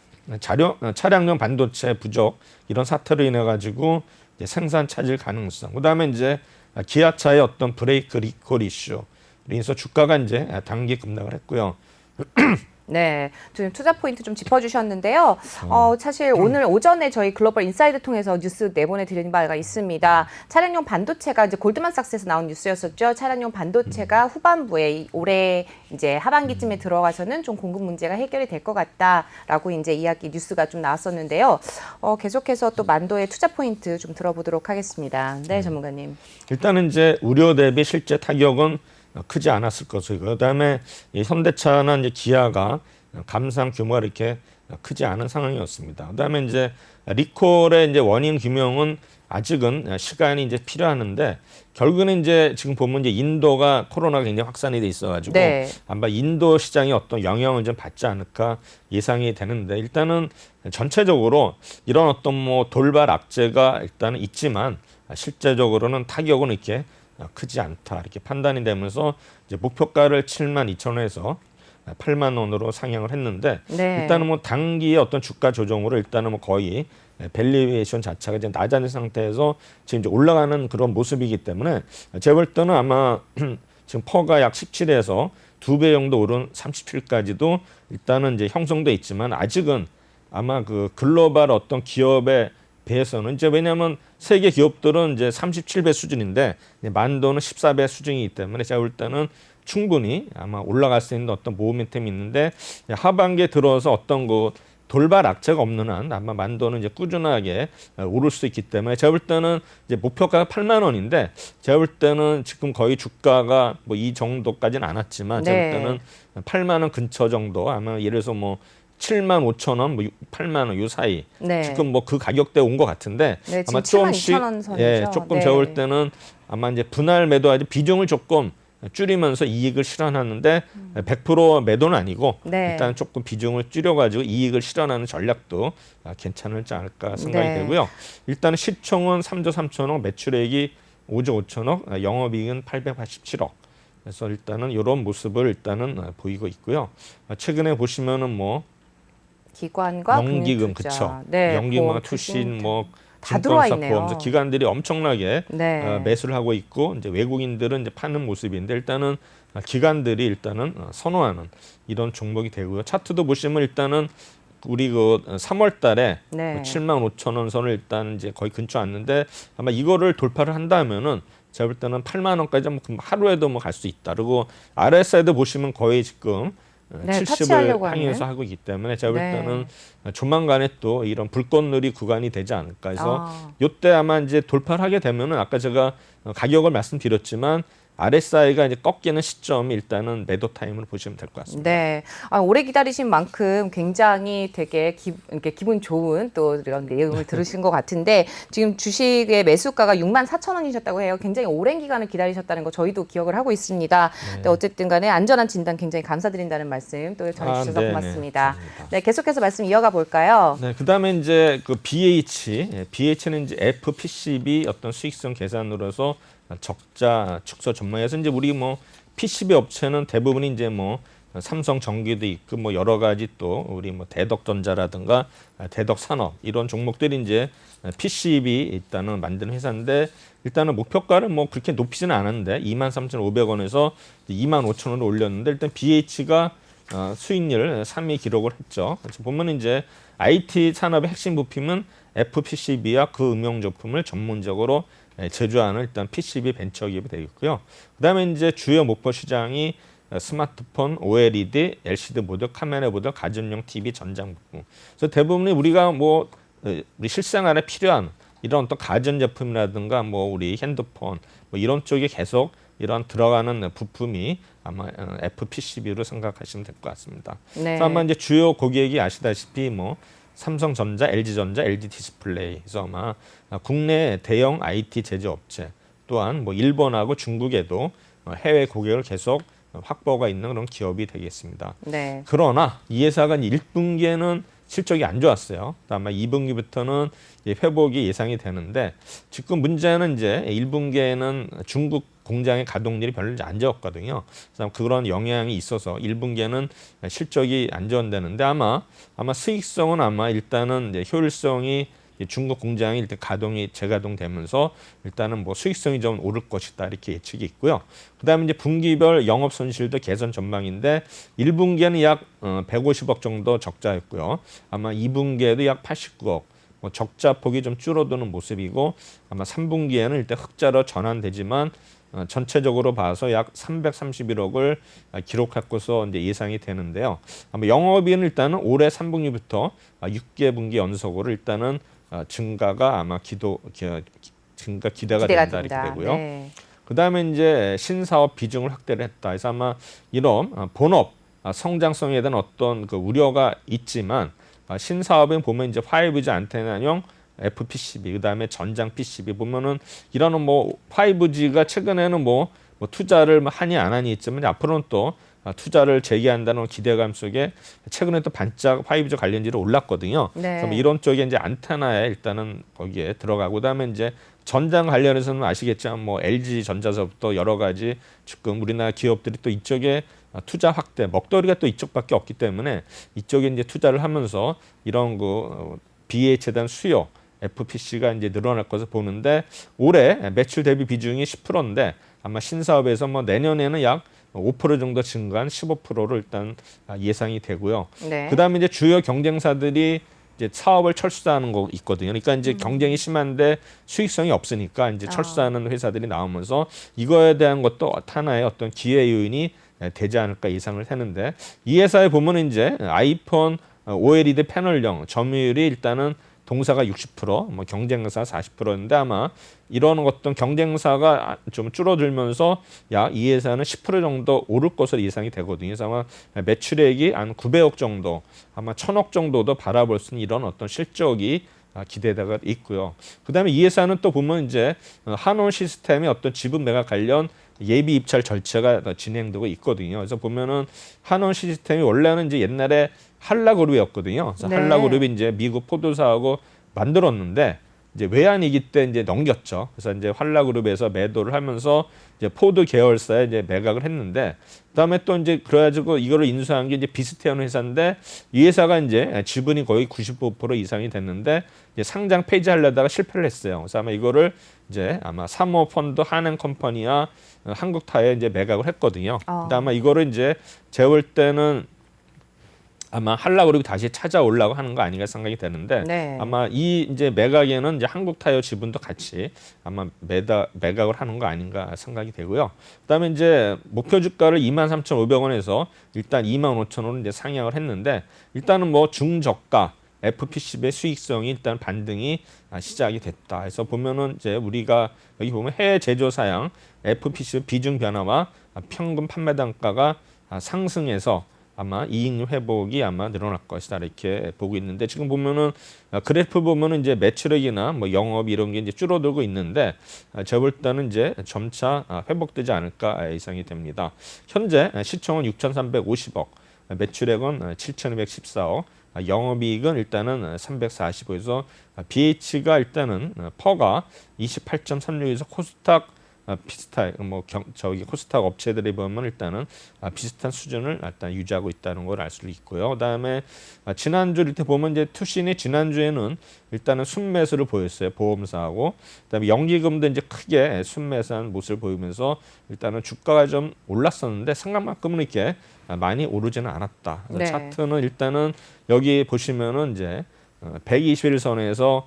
차량용 반도체 부족 이런 사태로 인해 가지고 생산 차질 가능성. 그다음에 이제 기아차의 어떤 브레이크 리콜 이슈. 그래서 주가가 이제 단기 급락을 했고요. 네, 좀 투자 포인트 좀 짚어주셨는데요. 사실 오늘 오전에 저희 글로벌 인사이드 통해서 뉴스 내보내드린 바가 있습니다. 차량용 반도체가 이제 골드만삭스에서 나온 뉴스였었죠. 차량용 반도체가 후반부에 올해 이제 하반기쯤에 들어가서는 좀 공급 문제가 해결이 될 것 같다라고 이제 이야기 뉴스가 좀 나왔었는데요. 계속해서 또 만도의 투자 포인트 좀 들어보도록 하겠습니다. 네, 전문가님. 일단은 이제 우려 대비 실제 타격은 크지 않았을 것이고, 그다음에 이 현대차나 이제 기아가 감상 규모가 이렇게 크지 않은 상황이었습니다. 그다음에 이제 리콜의 이제 원인 규명은 아직은 시간이 이제 필요하는데, 결국은 이제 지금 보면 이제 인도가 코로나가 굉장히 확산이 돼 있어가지고 네. 아마 인도 시장이 어떤 영향을 좀 받지 않을까 예상이 되는데, 일단은 전체적으로 이런 어떤 뭐 돌발 악재가 일단은 있지만 실제적으로는 타격은 이렇게 크지 않다 이렇게 판단이 되면서 이제 목표가를 72,000원에서 8만 원으로 상향을 했는데, 네. 일단은 뭐 단기의 어떤 주가 조정으로 일단은 뭐 거의 밸류에이션 자체가 이제 낮아진 상태에서 지금 이제 올라가는 그런 모습이기 때문에 제가 볼 때는 아마 지금 퍼가 약 17에서 2배 정도 오른 37까지도 일단은 이제 형성돼 있지만, 아직은 아마 그 글로벌 어떤 기업의 배에서는 이제, 왜냐하면 세계 기업들은 이제 37배 수준인데 만도는 14배 수준이기 때문에 제가 볼 때는 충분히 아마 올라갈 수 있는 어떤 모멘텀이 있는데, 하반기에 들어서 어떤 그 돌발 악재가 없는 한 아마 만도는 이제 꾸준하게 오를 수 있기 때문에 제가 볼 때는 이제 목표가가 8만 원인데, 제가 볼 때는 지금 거의 주가가 뭐 이 정도까지는 않았지만 제가 볼 때는 8만 원 근처 정도, 아마 예를 들어서 뭐 7만 5천 원, 뭐 8만 원 요 사이. 네. 지금 뭐 그 가격대 온 것 같은데, 네, 아마 지금 조금씩 72,000원 선이죠. 예, 조금 네. 제가 볼 때는 아마 이제 분할 매도하지 비중을 조금 줄이면서 이익을 실현하는데 100% 매도는 아니고 네. 일단 조금 비중을 줄여가지고 이익을 실현하는 전략도 괜찮을지 않을까 생각이 네. 되고요. 일단 시총은 3조 3천억, 매출액이 5조 5천억, 영업이익은 887억. 그래서 일단은 이런 모습을 일단은 보이고 있고요. 최근에 보시면은 뭐 기관과 연기금, 금융투자. 그쵸? 네, 연기금과 보험, 투신, 뭐 다 들어와 증권사, 있네요. 보험사 기관들이 엄청나게 네. 매수를 하고 있고, 이제 외국인들은 이제 파는 모습인데, 일단은 기관들이 일단은 선호하는 이런 종목이 되고요. 차트도 보시면 일단은 우리 그 3월달에 네. 7만 5천 원 선을 일단 이제 거의 근처 왔는데, 아마 이거를 돌파를 한다면은 제가 볼 때는 8만 원까지 뭐 하루에도 뭐 갈 수 있다. 그리고 RSI도 보시면 거의 지금 네, 70을 터치하려고 향해서 하는. 하고 있기 때문에 제가 볼 네. 때는 조만간에 또 이런 불꽃놀이 구간이 되지 않을까 해서 아. 이때 아마 이제 돌파를 하게 되면은, 아까 제가 가격을 말씀드렸지만 RSI가 이제 꺾이는 시점이 일단은 매도 타임으로 보시면 될 것 같습니다. 네, 오래 기다리신 만큼 굉장히 되게 이렇게 기분 좋은 또 이런 내용을 들으신 것 같은데, 지금 주식의 매수가가 64,000원이셨다고 해요. 굉장히 오랜 기간을 기다리셨다는 거 저희도 기억을 하고 있습니다. 근데 어쨌든 간에 안전한 진단 굉장히 감사드린다는 말씀 또 전해주셔서 네네. 고맙습니다. 감사합니다. 네, 계속해서 말씀 이어가 볼까요? 네, 그다음에 이제 그 BH는 이제 FPCB 어떤 수익성 계산으로서 적자 축소 전망해서, 이제 우리 뭐 PCB 업체는 대부분이 이제 뭐 삼성 전기도 있고 뭐 여러 가지 또 우리 뭐 대덕전자라든가 대덕산업 이런 종목들이 이제 PCB 일단은 만드는 회사인데, 일단은 목표가를 뭐 그렇게 높이지는 않았는데 23,500원에서 25,000원으로 올렸는데, 일단 BH가 수익률 3위 기록을 했죠. 그래서 보면 이제 IT 산업의 핵심 부품은 FPCB와 그 응용 제품을 전문적으로 제조하는 일단 PCB 벤처 기업이 되겠고요. 그다음에 이제 주요 목표 시장이 스마트폰, OLED, LCD 모듈, 카메라 모듈, 가전용 TV, 전장 부품. 그래서 대부분이 우리가 뭐 우리 실생활에 필요한 이런 어떤 가전 제품이라든가 뭐 우리 핸드폰 뭐 이런 쪽에 계속 이런 들어가는 부품이 아마 FPCB로 생각하시면 될 것 같습니다. 네. 그래서 아마 이제 주요 고객이 아시다시피 뭐 삼성전자, LG전자, LG디스플레이. 그래서 아마 국내 대형 IT 제조업체 또한 뭐 일본하고 중국에도 해외 고객을 계속 확보가 있는 그런 기업이 되겠습니다. 네. 그러나 이 회사가 1분기에는 실적이 안 좋았어요. 아마 2분기부터는 회복이 예상이 되는데 지금 문제는 이제 1분기에는 중국 공장의 가동률이 별로 안 좋았거든요. 그래서 그런 영향이 있어서 1분기에는 실적이 안 좋은다는데 아마 수익성은 아마 일단은 이제 효율성이 중국 공장이 일단 재가동되면서 일단은 뭐 수익성이 좀 오를 것이다 이렇게 예측이 있고요. 그다음에 이제 분기별 영업 손실도 개선 전망인데 1분기에는 약 150억 정도 적자였고요. 아마 2분기에도 약 89억. 뭐 적자 폭이 좀 줄어드는 모습이고 아마 3분기에는 일단 흑자로 전환되지만 전체적으로 봐서 약 331억을 기록할 것으로 이제 예상이 되는데요. 아마 영업이익은 일단은 올해 3분기부터 6개 분기 연속으로 일단은 증가가 아마 기대가 된다 이렇게 되고요. 네. 그다음에 이제 신사업 비중을 확대를 했다. 그래서 아마 이런 본업 성장성에 대한 어떤 그 우려가 있지만 신사업에 보면 이제 5G 안테나용 FPCB 그다음에 전장 PCB 보면은 이런 뭐 5G가 최근에는 뭐 투자를 하니 안 하니 있지만 앞으로는 또 투자를 재개한다는 기대감 속에 최근에 또 반짝 5G 관련지로 올랐거든요. 네. 그래서 뭐 이런 쪽에 이제 안테나에 일단은 거기에 들어가고 그다음에 이제 전장 관련해서는 아시겠지만 뭐 LG 전자서부터 여러 가지 지금 우리나라 기업들이 또 이쪽에 투자 확대 먹거리가 또 이쪽밖에 없기 때문에 이쪽에 이제 투자를 하면서 이런 그 BH에 대한 수요 FPC가 이제 늘어날 것을 보는데 올해 매출 대비 비중이 10%인데 아마 신사업에서 뭐 내년에는 약 5% 정도 증가한 15%로 일단 예상이 되고요. 네. 그다음에 이제 주요 경쟁사들이 이제 사업을 철수하는 거 있거든요. 그러니까 이제 경쟁이 심한데 수익성이 없으니까 이제 철수하는 회사들이 나오면서 이거에 대한 것도 하나의 어떤 기회 요인이 되지 않을까 예상을 했는데 이 회사에 보면 이제 아이폰 OLED 패널형 점유율이 일단은 동사가 60%, 뭐 경쟁사 40%인데 아마 이런 어떤 경쟁사가 좀 줄어들면서 약 이 회사는 10% 정도 오를 것으로 예상이 되거든요. 그래서 아마 매출액이 한 900억 정도, 아마 1000억 정도도 바라볼 수 있는 이런 어떤 실적이 기대가 있고요. 그다음에 이 회사는 또 보면 이제 한온 시스템의 어떤 지분 매각 관련 예비 입찰 절차가 진행되고 있거든요. 그래서 보면은 한온 시스템이 원래는 이제 옛날에 한라그룹이었거든요. 그래서 네. 한라그룹이 이제 미국 포도사하고 만들었는데 이제 외환위기 때 이제 넘겼죠. 그래서 이제 한라그룹에서 매도를 하면서 이제 포드 계열사에 이제 매각을 했는데 그다음에 또 이제 그래가지고 이거를 인수한 게 이제 비스테온 회사인데 이 회사가 이제 지분이 거의 95% 이상이 됐는데 이제 상장 폐지하려다가 실패를 했어요. 그래서 아마 이거를 이제 아마 사모펀드 한행컴퍼니와 한국타에 이제 매각을 했거든요. 근데 아마 이거를 이제 재올 때는 아마 한라그룹이 다시 찾아오려고 하는 거 아닌가 생각이 되는데 네. 아마 이 이제 매각에는 이제 한국타이어 지분도 같이 아마 매각을 하는 거 아닌가 생각이 되고요. 그다음에 이제 목표 주가를 23,500원에서 일단 25,000원으로 이제 상향을 했는데 일단은 뭐 중저가 FPCB의 수익성이 일단 반등이 시작이 됐다. 해서 보면은 이제 우리가 여기 보면 해외 제조 사양 FPCB 비중 변화와 평균 판매 단가가 상승해서 아마 이익률 회복이 아마 늘어날 것이다 이렇게 보고 있는데 지금 보면은 그래프 보면은 이제 매출액이나 뭐 영업 이런 게 이제 줄어들고 있는데 제가 볼 때는 이제 점차 회복되지 않을까 예상이 됩니다. 현재 시총은 6,350억, 매출액은 7,214억, 영업이익은 일단은 345에서 BH가 일단은 퍼가 28.36에서 코스닥 비슷한 저기 코스닥 업체들이 보면 일단은 비슷한 수준을 일단 유지하고 있다는 걸 알 수 있고요. 그다음에 지난주 이렇게 보면 이제 투신이 지난주에는 일단은 순매수를 보였어요. 보험사하고 그다음에 연기금도 이제 크게 순매수한 모습을 보이면서 일단은 주가가 좀 올랐었는데 생각만큼은 이렇게 많이 오르지는 않았다. 네. 차트는 일단은 여기 보시면은 이제 121선에서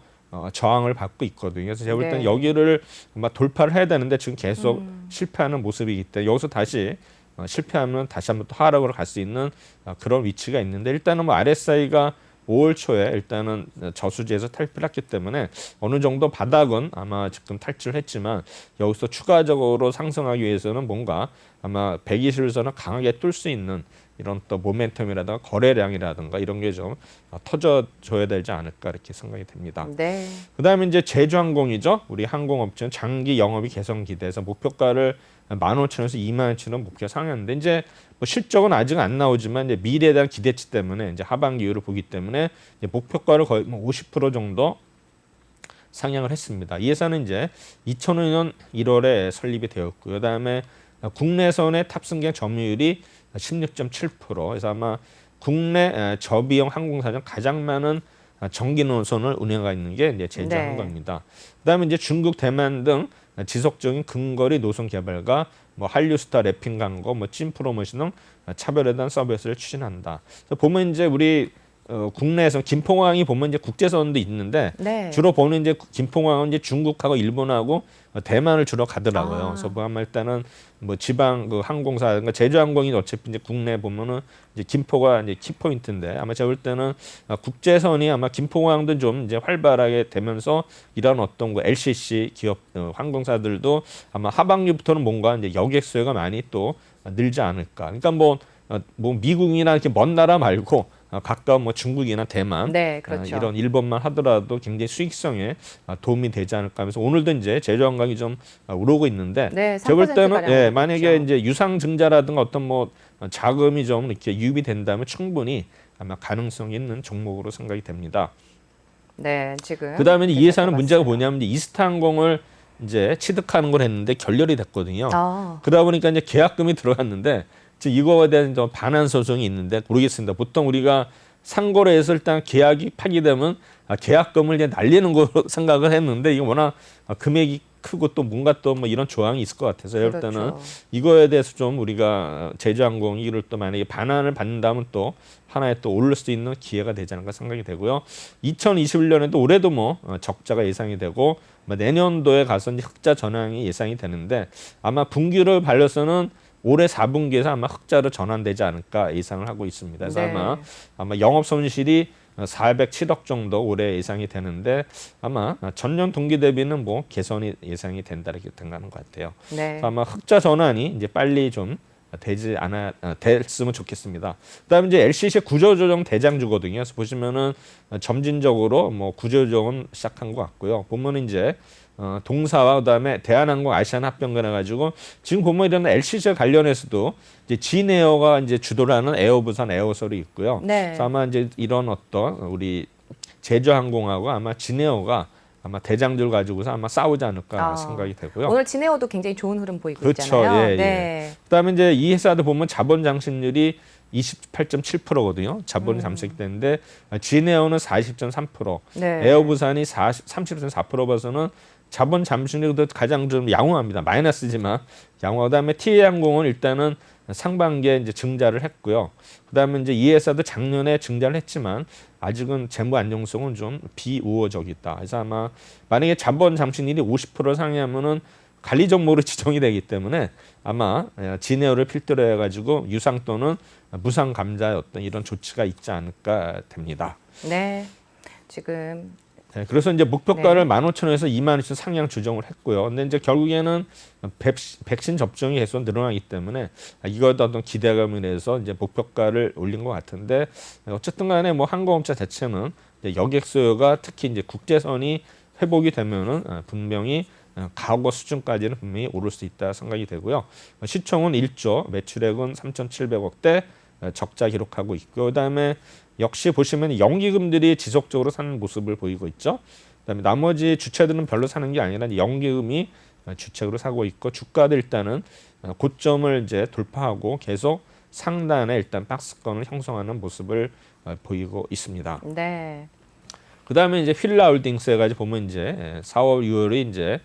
저항을 받고 있거든요. 그래서 제가 볼 때는 네. 여기를 아마 돌파를 해야 되는데 지금 계속 실패하는 모습이기 때문에 여기서 다시 실패하면 다시 한번 또 하락으로 갈 수 있는 그런 위치가 있는데 일단은 뭐 RSI가 5월 초에 일단은 저수지에서 탈피를 했기 때문에 어느 정도 바닥은 아마 지금 탈출을 했지만 여기서 추가적으로 상승하기 위해서는 뭔가 아마 120일선을 강하게 뚫을 수 있는 이런 또 모멘텀이라든가 거래량이라든가 이런 게 좀 터져줘야 되지 않을까 이렇게 생각이 됩니다. 네. 그다음에 이제 제주항공이죠. 우리 항공업체는 장기 영업이 개선 기대해서 목표가를 15,000원에서 21,000원 목표 상향인데 이제 뭐 실적은 아직 안 나오지만 이제 미래에 대한 기대치 때문에 이제 하반기 이후를 보기 때문에 이제 목표가를 거의 뭐 50% 정도 상향을 했습니다. 이 회사는 이제 2005년 1월에 설립이 되었고요. 그다음에 국내선의 탑승객 점유율이 16.7%. 그래서 아마 국내 저비용 항공사 중 가장 많은 정기 노선을 운행하고 있는 게 이제 제주항공입니다. 그다음에 이제 중국, 대만 등 지속적인 근거리 노선 개발과 뭐 한류스타, 랩핑 광고, 뭐 찐 프로모션 등 차별에 대한 서비스를 추진한다. 그래서 보면 이제 우리 국내에서 김포공항이 보면 이제 국제선도 있는데 네. 주로 보는 이제 김포공항은 이제 중국하고 일본하고 대만을 주로 가더라고요. 그래서 뭐 아마 일단은 뭐 지방 그 항공사든가 제주항공이 어차피 이제 국내 보면은 이제 김포가 이제 키포인트인데 아마 제가 볼 때는 국제선이 아마 김포공항도 좀 이제 활발하게 되면서 이런 어떤 그 LCC 기업 항공사들도 아마 하반기부터는 뭔가 이제 여객 수요가 많이 또 늘지 않을까. 그러니까 뭐 미국이나 이렇게 먼 나라 말고 가까운 뭐 중국이나 대만 네, 그렇죠. 이런 일본만 하더라도 굉장히 수익성에 도움이 되지 않을까 하면서 오늘도 이제 제주항공이 좀 오르고 있는데 네, 제가 볼 때는 3% 만약에 그렇죠. 이제 유상증자라든가 어떤 뭐 자금이 좀 이렇게 유입이 된다면 충분히 아마 가능성 있는 종목으로 생각이 됩니다. 네, 지금. 그다음에 이 회사는 문제가 봤어요. 뭐냐면 이제 이스타항공을 이제 취득하는 걸 했는데 결렬이 됐거든요. 아, 그러다 보니까 이제 계약금이 들어갔는데 지금 이거에 대한 좀 반환 소송이 있는데 모르겠습니다. 보통 우리가 상거래에서 일단 계약이 파기되면 계약금을 이제 날리는 거로 생각을 했는데 이거 워낙 금액이 크고 또 뭔가 또 뭐 이런 조항이 있을 것 같아서 이럴 때는 그렇죠. 이거에 대해서 좀 우리가 제주항공이 이를 또 만약에 반환을 받는다면 또 하나의 또 오를 수 있는 기회가 되지 않을까 생각이 되고요. 2021년에도 올해도 뭐 적자가 예상이 되고 내년도에 가서 이제 흑자 전환이 예상이 되는데 아마 분기를 발려서는 올해 4분기에서 아마 흑자로 전환되지 않을까 예상을 하고 있습니다. 그래서 네. 아마 영업 손실이 407억 정도 올해 예상이 되는데 아마 전년 동기 대비는 뭐 개선이 예상이 된다 이렇게 생각하는 것 같아요. 네. 그래서 아마 흑자 전환이 이제 빨리 좀 됐으면 좋겠습니다. 그다음에 이제 LCC 구조조정 대장주거든요. 그래서 보시면은 점진적으로 뭐 구조조정은 시작한 것 같고요. 보면 이제 동사와 그다음에 대한항공 아시아나합병변 해가지고 지금 보면 이런 LCC 관련해서도 이제 진에어가 이제 주도를 하는 에어부산 에어설이 있고요. 네. 그래서 아마 이제 이런 어떤 우리 제주항공하고 아마 진에어가 아마 대장주를 가지고서 아마 싸우지 않을까 생각이 되고요. 오늘 진에어도 굉장히 좋은 흐름 보이고 그렇죠. 있잖아요. 예, 네. 그다음에 이제 이 회사도 보면 자본 장식률이 28.7%거든요. 자본이 잠식이 되는데 진에어는 40.3%, 네. 에어부산이 30.4% 봐서는 자본 잠식률도 가장 좀 양호합니다. 마이너스지만 양호. 그다음에 TA항공은 일단은 상반기에 이제 증자를 했고요. 그다음에 이제 이 회사도 작년에 증자를 했지만 아직은 재무 안정성은 좀 비우호적이다. 그래서 아마 만약에 자본 잠식률이 50% 상회하면은 관리 종목으로 지정이 되기 때문에 아마 진에어를 필두로 해가지고 유상 또는 무상 감자의 어떤 이런 조치가 있지 않을까 됩니다. 네. 지금 네, 그래서 이제 목표가를 네. 15,000원에서 22,000원 상향 조정을 했고요. 근데 이제 결국에는 백신 접종이 계속 늘어나기 때문에 이것도 어떤 기대감을 내서 이제 목표가를 올린 것 같은데 어쨌든 간에 뭐 항공업체 자체는 이제 여객 수요가 특히 이제 국제선이 회복이 되면은 분명히 과거 수준까지는 분명히 오를 수 있다 생각이 되고요. 시총은 1조, 매출액은 3,700억대 적자 기록하고 있고 그다음에 역시 보시면 연기금들이 지속적으로 사는 모습을 보이고 있죠. 그다음에 나머지 주체들은 별로 사는 게 아니라 연기금이 주택으로 사고 있고 주가도 일단은 고점을 이제 돌파하고 계속 상단에 일단 박스권을 형성하는 모습을 보이고 있습니다. 네. 그다음에 이제 휠라홀딩스 해가지고 보면 이제 4월, 6월이 이제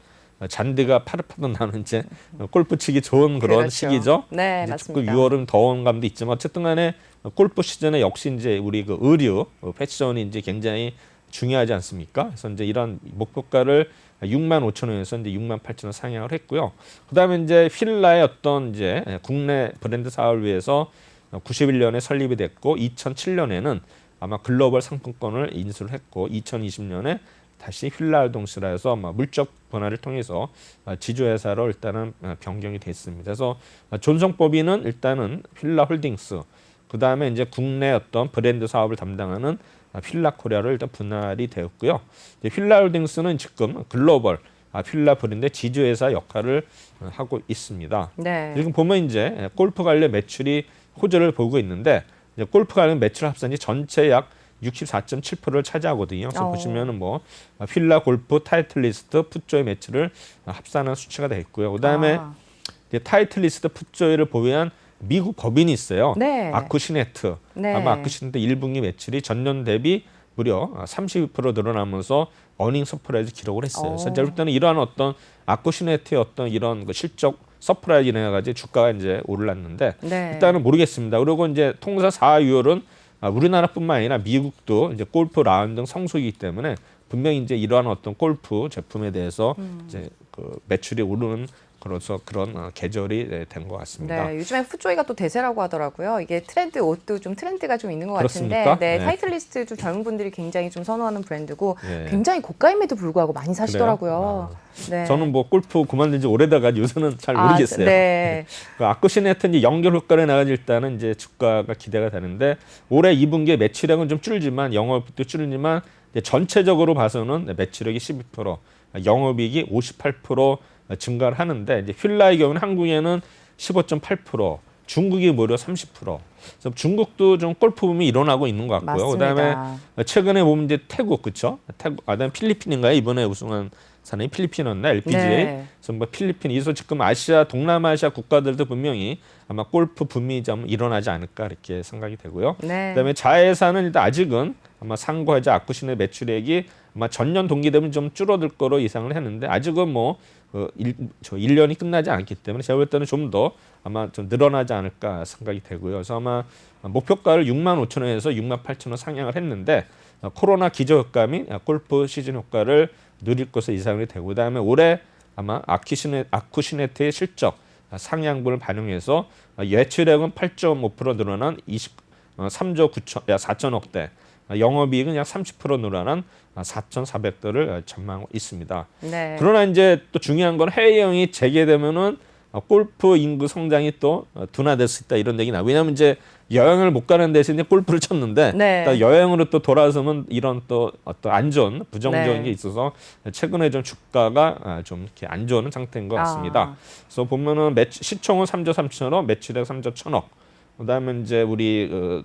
잔디가 파릇파릇 나는 이제 골프 치기 좋은 그런 그렇죠. 시기죠. 네, 이제 맞습니다. 6월은 더운 감도 있지만 어쨌든 간에 골프 시즌에 역시 이제 우리 그 의류, 패션이 이제 굉장히 중요하지 않습니까? 그래서 이제 이런 목표가를 65,000원에서 이제 68,000원 상향을 했고요. 그다음에 이제 휠라의 어떤 이제 국내 브랜드 사업을 위해서 91년에 설립이 됐고 2007년에는 아마 글로벌 상품권을 인수를 했고 2020년에 다시 휠라홀딩스라 해서 물적 분할을 통해서 지주회사로 일단은 변경이 됐습니다. 그래서 존성법인은 일단은 휠라홀딩스 그 다음에 이제 국내 어떤 브랜드 사업을 담당하는 휠라코리아를 일단 분할이 되었고요. 휠라홀딩스는 지금 글로벌 휠라 브랜드의 지주회사 역할을 하고 있습니다. 네. 지금 보면 이제 골프 관련 매출이 호조를 보고 있는데 이제 골프 관련 매출 합산이 전체 약 64.7%를 차지하거든요. 그래서 보시면은 뭐 휠라 골프 타이틀리스트 풋조의 매출을 합산한 수치가 되어 있고요. 그다음에 이제 타이틀리스트 풋조이를 보유한 미국 법인이 있어요. 네. 아쿠시네트. 네. 아마 아쿠시네트 1분기 매출이 전년 대비 무려 32% 늘어나면서 어닝 서프라이즈 기록을 했어요. 그래서 제가 볼 때는 이러한 어떤 아쿠시네트의 어떤 이런 그 실적 서프라이즈 인해가지고 주가가 이제 오르났는데 네. 일단은 모르겠습니다. 그리고 이제 통사 4유월은 우리나라뿐만 아니라 미국도 이제 골프 라운드 등 성수기이기 때문에 분명히 이제 이러한 어떤 골프 제품에 대해서 이제 그 매출이 오르는 그런 계절이 된 것 같습니다. 네, 요즘에 풋조이가 또 대세라고 하더라고요. 이게 트렌드 옷도 좀 트렌드가 좀 있는 것 그렇습니까? 같은데, 네, 네. 타이틀리스트 좀 젊은 분들이 굉장히 좀 선호하는 브랜드고 네. 굉장히 고가임에도 불구하고 많이 사시더라고요. 네. 저는 뭐 골프 그만둔 지 오래다가 요새는 잘 모르겠어요. 네. 그 아쿠시네트 이제 연결 효과를 나가지 일단은 이제 주가가 기대가 되는데 올해 2분기에 매출액은 좀 줄지만 영업도 줄지만 이제 전체적으로 봐서는 매출액이 12%, 영업이익이 58% 증가를 하는데 이제 휠라의 경우는 한국에는 15.8%, 중국이 무려 30%. 그래서 중국도 좀 골프 붐이 일어나고 있는 것 같고요. 맞습니다. 그다음에 최근에 보면 이제 태국 그렇죠? 태국 그다음 필리핀인가요? 이번에 우승한 사람이 필리핀이었나 LPGA. 네. 그래서 뭐 필리핀 이서 지금 아시아 동남아시아 국가들도 분명히 아마 골프 붐이 좀 일어나지 않을까 이렇게 생각이 되고요. 네. 그다음에 자회사는 일단 아직은 아마 상고하자 아쿠신의 매출액이 아마 전년 동기 대비 좀 줄어들 거로 예상을 했는데 아직은 뭐 1년이 끝나지 않기 때문에 제가 볼 때는 좀 더 아마 좀 늘어나지 않을까 생각이 되고요. 그래서 아마 목표가를 6만 5천 원에서 6만 8천 원 상향을 했는데 코로나 기저 효과 및 골프 시즌 효과를 누릴 것으로 예상이 되고 그다음에 올해 아마 아쿠시네트의 실적 상향분을 반영해서 예출액은 8.5% 늘어난 3조 4천억대, 영업이익은 약 30% 늘어난 4,400대를 전망하고 있습니다. 네. 그러나 이제 또 중요한 건 해외 여행이 재개되면은 골프 인구 성장이 또 둔화될 수 있다 이런 얘기 나. 왜냐하면 이제 여행을 못 가는 대신에 골프를 쳤는데 네. 또 여행으로 또 돌아서면 이런 또 어떤 안 좋은 부정적인 네. 게 있어서 최근에 좀 주가가 좀 이렇게 안 좋은 상태인 것 같습니다. 그래서 보면은 시총은 3조 3천억, 매출액 3조 1천억. 그다음에 이제 우리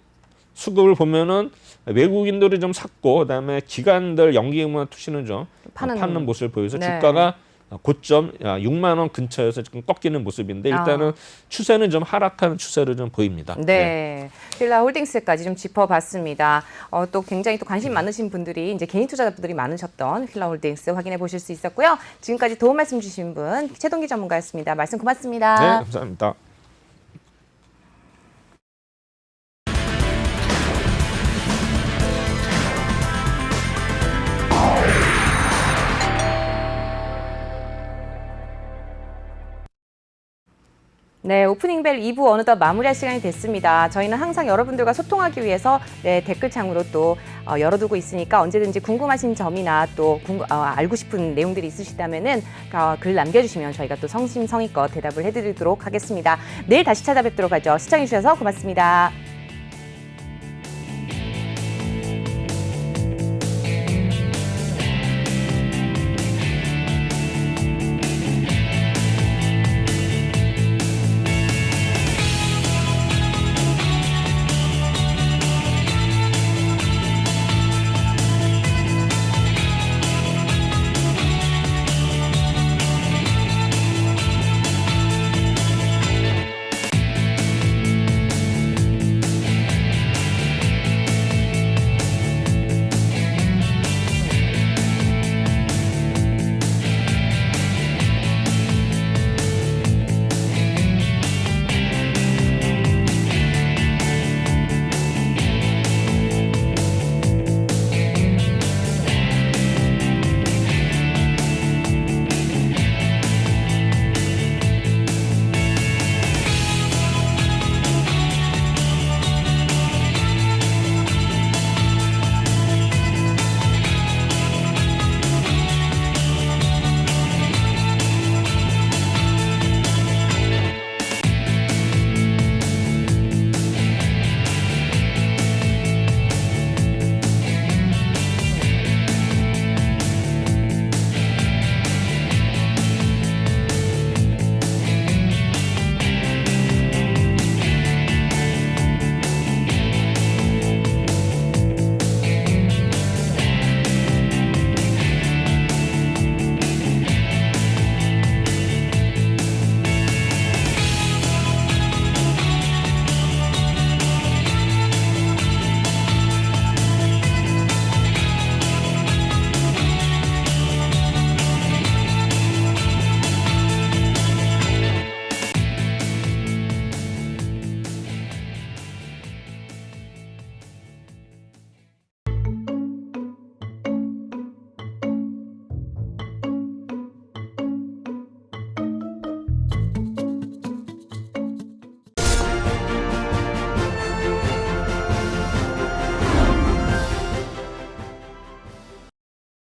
수급을 보면은 외국인들이 좀 샀고 그다음에 기관들 연기금융 투시는 좀 파는 모습을 보여서 네. 주가가 고점 6만 원 근처에서 지금 꺾이는 모습인데 일단은 추세는 좀 하락하는 추세를 좀 보입니다. 네. 휠라홀딩스까지 좀 짚어봤습니다. 또 굉장히 또 관심 많으신 분들이 이제 개인 투자자분들이 많으셨던 휠라홀딩스 확인해 보실 수 있었고요. 지금까지 도움 말씀 주신 분 최동기 전문가였습니다. 말씀 고맙습니다. 네, 감사합니다. 네, 오프닝벨 2부 어느덧 마무리할 시간이 됐습니다. 저희는 항상 여러분들과 소통하기 위해서 댓글창으로 또 열어두고 있으니까 언제든지 궁금하신 점이나 또 알고 싶은 내용들이 있으시다면은 글 남겨주시면 저희가 또 성심성의껏 대답을 해드리도록 하겠습니다. 내일 다시 찾아뵙도록 하죠. 시청해주셔서 고맙습니다.